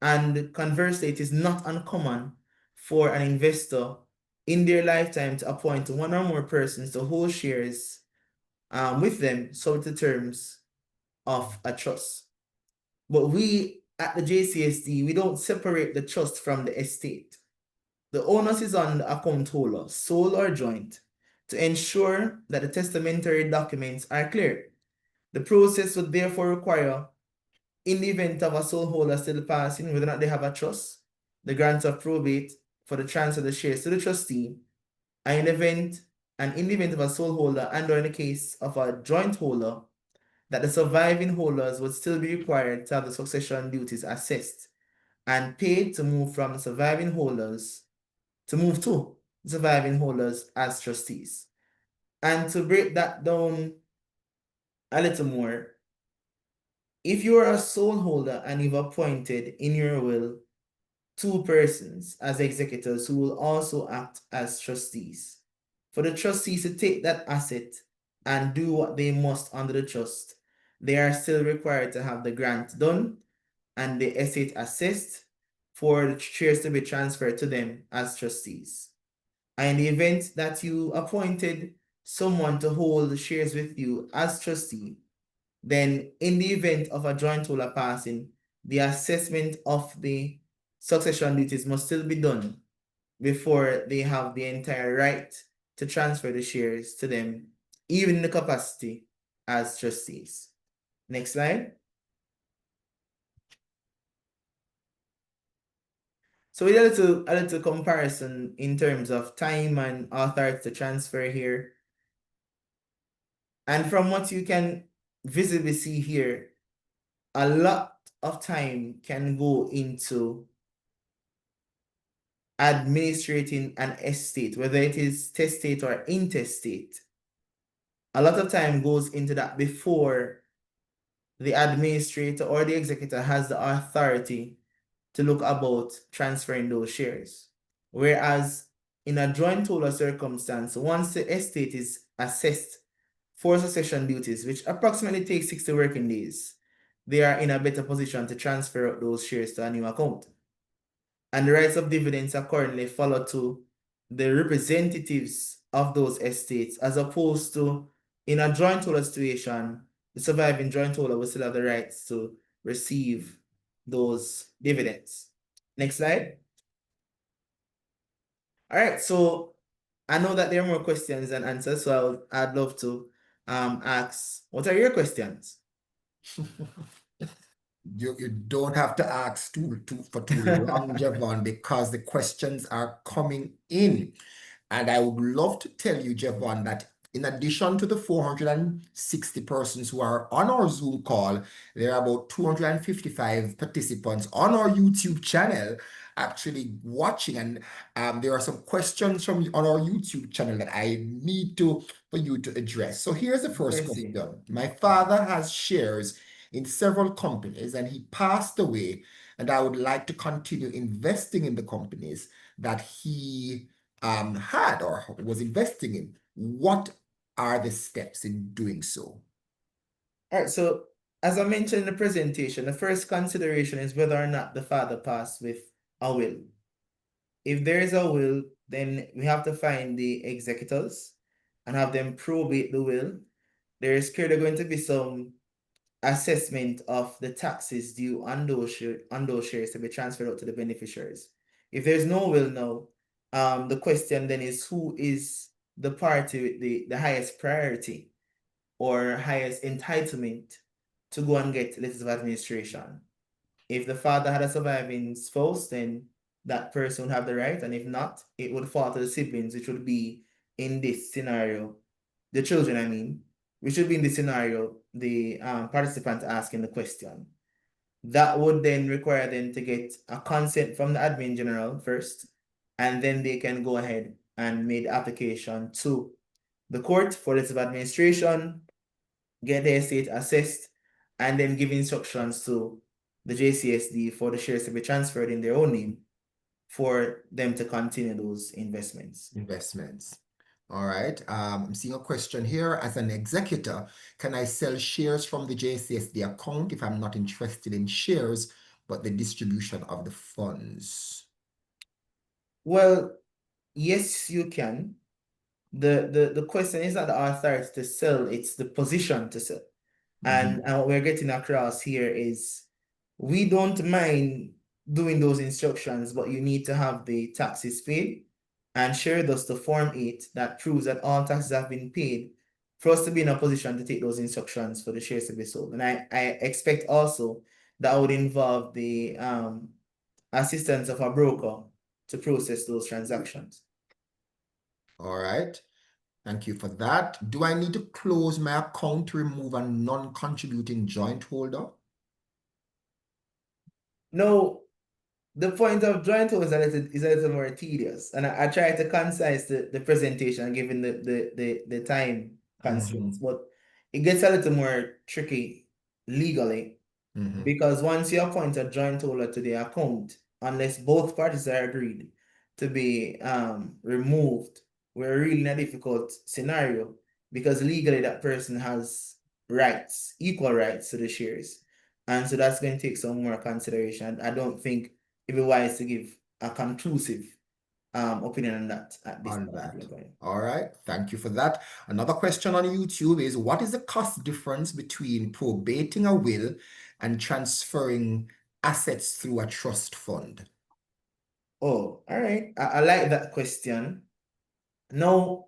And conversely, it is not uncommon for an investor in their lifetime to appoint one or more persons to hold shares with them subject to terms of a trust. But we at the JCSD, we don't separate the trust from the estate. The onus is on the account holder, sole or joint, to ensure that the testamentary documents are clear. The process would therefore require, in the event of a sole holder still passing, whether or not they have a trust, the grant of probate for the transfer of the shares to the trustee, and in the event of a sole holder and or in the case of a joint holder, that the surviving holders would still be required to have the succession duties assessed and paid to move to surviving holders as trustees. And to break that down a little more, if you are a sole holder and you've appointed in your will 2 persons as executors who will also act as trustees, for the trustees to take that asset and do what they must under the trust, they are still required to have the grant done and the estate assessed for the shares to be transferred to them as trustees. And in the event that you appointed someone to hold the shares with you as trustee, then in the event of a joint holder passing, the assessment of the succession duties must still be done before they have the entire right to transfer the shares to them, even in the capacity as trustees. Next slide. So we did a little comparison in terms of time and authority to transfer here. And from what you can visibly see here, a lot of time can go into administrating an estate, whether it is testate or intestate. A lot of time goes into that before the administrator or the executor has the authority to look about transferring those shares. Whereas in a joint holder circumstance, once the estate is assessed for succession duties, which approximately takes 60 working days, they are in a better position to transfer those shares to a new account. And the rights of dividends accordingly follow to the representatives of those estates, as opposed to in a joint holder situation, the surviving joint holder will still have the rights to receive those dividends. Next slide. All right, so I know that there are more questions than answers, so I'd love to ask, what are your questions? You don't have to ask for too long, Javon, because the questions are coming in. And I would love to tell you, Javon, that in addition to the 460 persons who are on our Zoom call, there are about 255 participants on our YouTube channel actually watching. And there are some questions on our YouTube channel that I need for you to address. So here's the first question. My father has shares in several companies and he passed away, and I would like to continue investing in the companies that he had or was investing in. What are the steps in doing so? All right, so as I mentioned in the presentation, the first consideration is whether or not the father passed with a will. If there is a will, then we have to find the executors and have them probate the will. There is clearly going to be some assessment of the taxes due on those shares to be transferred out to the beneficiaries. If there's no will now, the question then is, who is the party with the highest priority or highest entitlement to go and get letters of administration? If the father had a surviving spouse, then that person would have the right, and if not, it would fall to the siblings, which would be in this scenario, the children, I mean, which would be in this scenario, the participant asking the question. That would then require them to get a consent from the admin general first, and then they can go ahead and make the application to the court for letters of administration, get the estate assessed, and then give instructions to the JCSD for the shares to be transferred in their own name for them to continue those investments. All right. I'm seeing a question here. As an executor, can I sell shares from the JCSD account if I'm not interested in shares, but the distribution of the funds? Well, yes, you can. The question is not the authority to sell, it's the position to sell. And what we're getting across here is we don't mind doing those instructions, but you need to have the taxes paid and share thus the Form 8 that proves that all taxes have been paid for us to be in a position to take those instructions for the shares to be sold. And I expect also that would involve the assistance of a broker to process those transactions. All right. Thank you for that. Do I need to close my account to remove a non-contributing joint holder? No, the point of joint hold is a little more tedious. And I try to concise the presentation given the time constraints, but it gets a little more tricky legally because once you appoint a joint holder to the account, unless both parties are agreed to be removed, we're really in a difficult scenario because legally that person has rights, equal rights to the shares. And so that's going to take some more consideration. I don't think it'd be wise to give a conclusive opinion on that at this point. All right, thank you for that. Another question on YouTube is, what is the cost difference between probating a will and transferring assets through a trust fund? Oh, all right. I like that question. Now,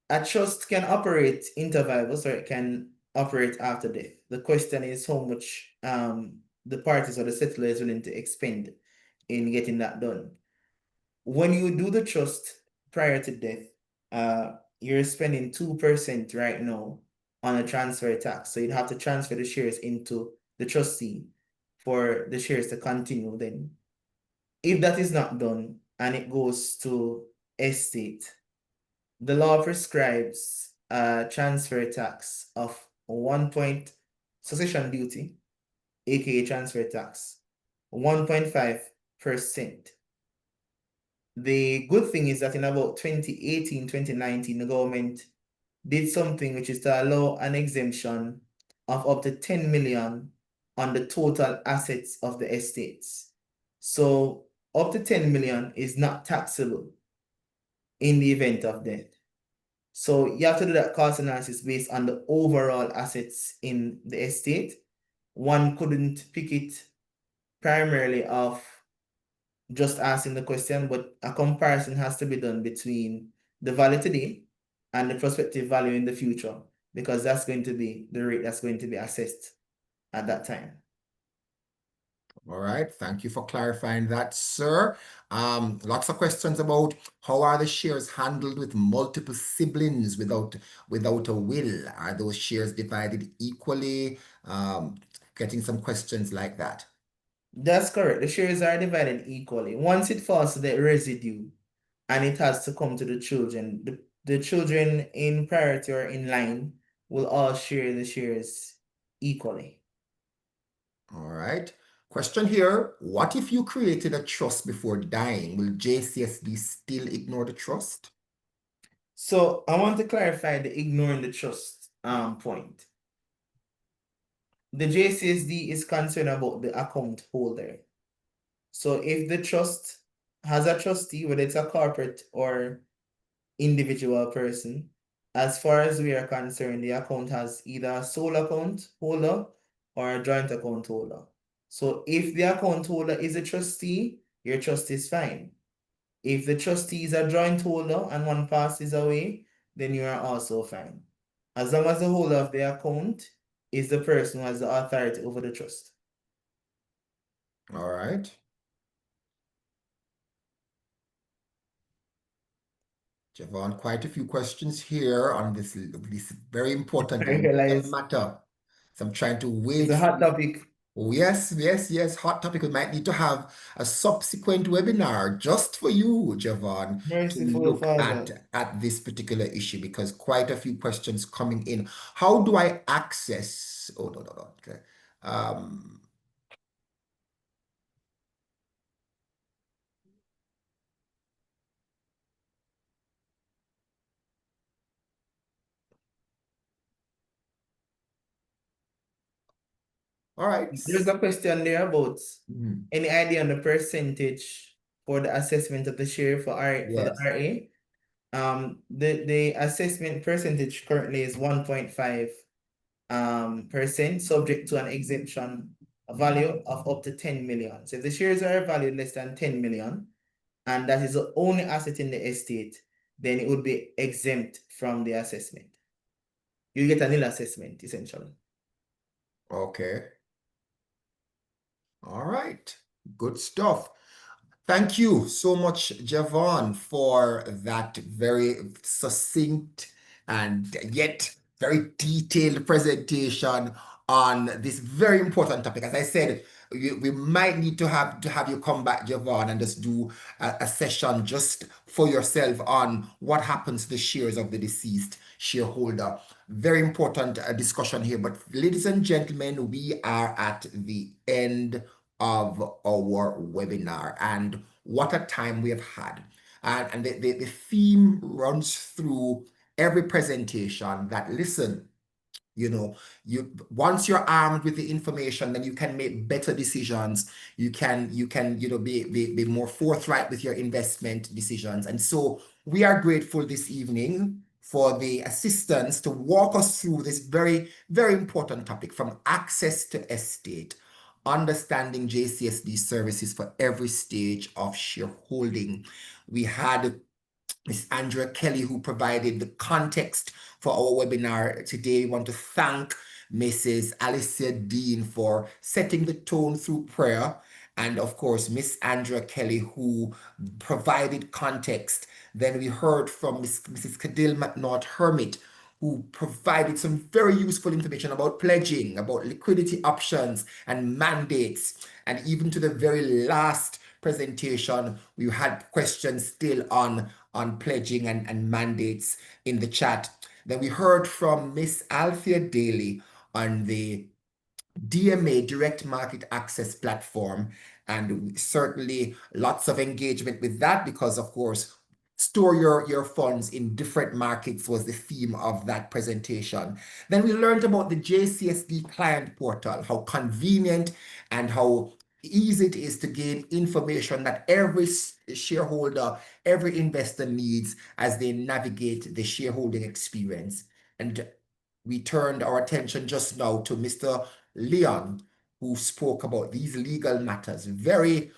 a trust can operate intervivals or it can operate after death. The question is how much the parties or the settler is willing to expend in getting that done. When you do the trust prior to death, you're spending 2% right now on a transfer tax. So you'd have to transfer the shares into the trustee for the shares to continue then. If that is not done and it goes to estate, the law prescribes a transfer tax of 1 point succession duty, aka transfer tax, 1.5%. The good thing is that in about 2018, 2019, the government did something which is to allow an exemption of up to 10 million on the total assets of the estates. So up to 10 million is not taxable in the event of death. So you have to do that cost analysis based on the overall assets in the estate. One couldn't pick it primarily off just asking the question, but a comparison has to be done between the value today and the prospective value in the future, because that's going to be the rate that's going to be assessed at that time. All right, thank you for clarifying that, sir. Lots of questions about how are the shares handled with multiple siblings without a will? Are those shares divided equally? Getting some questions like that. That's correct. The shares are divided equally. Once it falls to the residue and it has to come to the children, the children in priority or in line will all share the shares equally. All right. Question here, what if you created a trust before dying? Will JCSD still ignore the trust? So I want to clarify the ignoring the trust point. The JCSD is concerned about the account holder. So if the trust has a trustee, whether it's a corporate or individual person, as far as we are concerned, the account has either a sole account holder or a joint account holder. So if the account holder is a trustee, your trust is fine. If the trustee is a joint holder and one passes away, then you are also fine. As long as the holder of the account is the person who has the authority over the trust. All right. Javon, quite a few questions here on this very important matter. So I'm trying to wait. It's a hot topic. Oh, yes, hot topic. We might need to have a subsequent webinar just for you, Javon, to look at this particular issue, because quite a few questions coming in. How do I access? Oh, no. Okay. All right. There's a question there about any idea on the percentage for the assessment of the share for the RA. The assessment percentage currently is 1.5% subject to an exemption value of up to 10 million. So if the shares are valued less than 10 million, and that is the only asset in the estate, then it would be exempt from the assessment. You get a nil assessment, essentially. Okay. All right. Good stuff. Thank you so much, Javon, for that very succinct and yet very detailed presentation on this very important topic. As I said, we might need to have you come back, Javon, and just do a session just for yourself on what happens to the shares of the deceased shareholder. Very important discussion here. But ladies and gentlemen, we are at the end of our webinar, and what a time we have had. And the theme runs through every presentation that, listen, once you're armed with the information, then you can make better decisions. You can be more forthright with your investment decisions. And so we are grateful this evening for the assistance to walk us through this very, very important topic, from access to estate, understanding JCSD services for every stage of shareholding. We had Ms. Andrea Kelly, who provided the context for our webinar today. We want to thank Mrs. Alicia Dean for setting the tone through prayer. And of course, Miss Andrea Kelly, who provided context. Then we heard from Mrs. Cadil McNaught Hermit, who provided some very useful information about pledging, about liquidity options and mandates. And even to the very last presentation, we had questions still on pledging and mandates in the chat. Then we heard from Miss Althea Daly on the DMA, Direct Market Access Platform, and certainly lots of engagement with that because, of course, store your funds in different markets was the theme of that presentation. Then we learned about the JCSD client portal, how convenient and how easy it is to gain information that every shareholder, every investor needs as they navigate the shareholding experience. And we turned our attention just now to Mr. Leon, who spoke about these legal matters, very,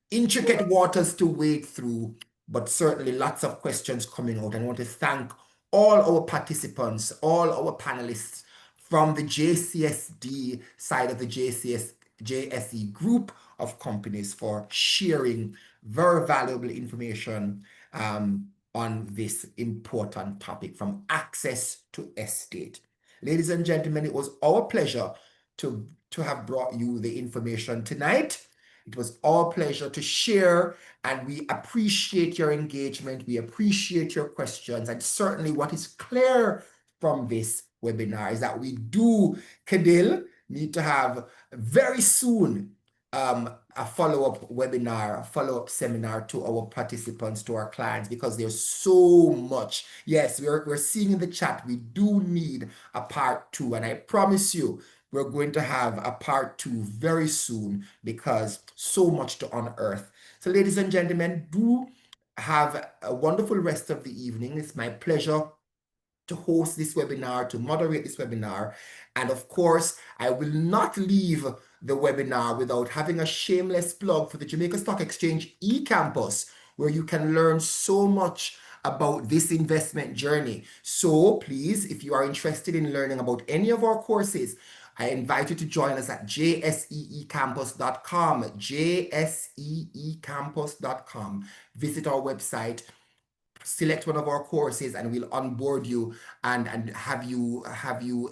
intricate waters to wade through, but certainly lots of questions coming out. And I want to thank all our participants, all our panelists from the JCSD side of the JSE group of companies for sharing very valuable information on this important topic, from access to estate. Ladies and gentlemen, it was our pleasure to have brought you the information tonight. It was our pleasure to share, and we appreciate your engagement. We appreciate your questions. And certainly what is clear from this webinar is that we do, Cadil, need to have very soon a follow-up webinar, a follow-up seminar to our participants, to our clients, because there's so much. Yes, we're seeing in the chat, we do need a part 2, and I promise you, we're going to have a part 2 very soon because so much to unearth. So ladies and gentlemen, do have a wonderful rest of the evening. It's my pleasure to host this webinar, to moderate this webinar. And of course, I will not leave the webinar without having a shameless plug for the Jamaica Stock Exchange eCampus, where you can learn so much about this investment journey. So please, if you are interested in learning about any of our courses, I invite you to join us at jseecampus.com, jseecampus.com. Visit our website, select one of our courses, and we'll onboard you and have you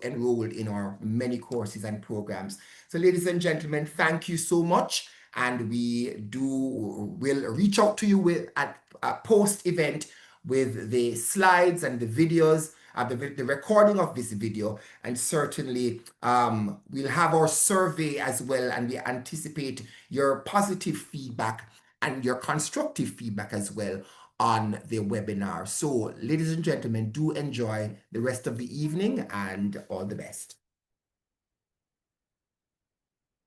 enrolled in our many courses and programs. So ladies and gentlemen, thank you so much. And will reach out to you with a post-event with the slides and the videos, the recording of this video, and certainly we'll have our survey as well, and we anticipate your positive feedback and your constructive feedback as well on the webinar. So ladies and gentlemen, do enjoy the rest of the evening and all the best.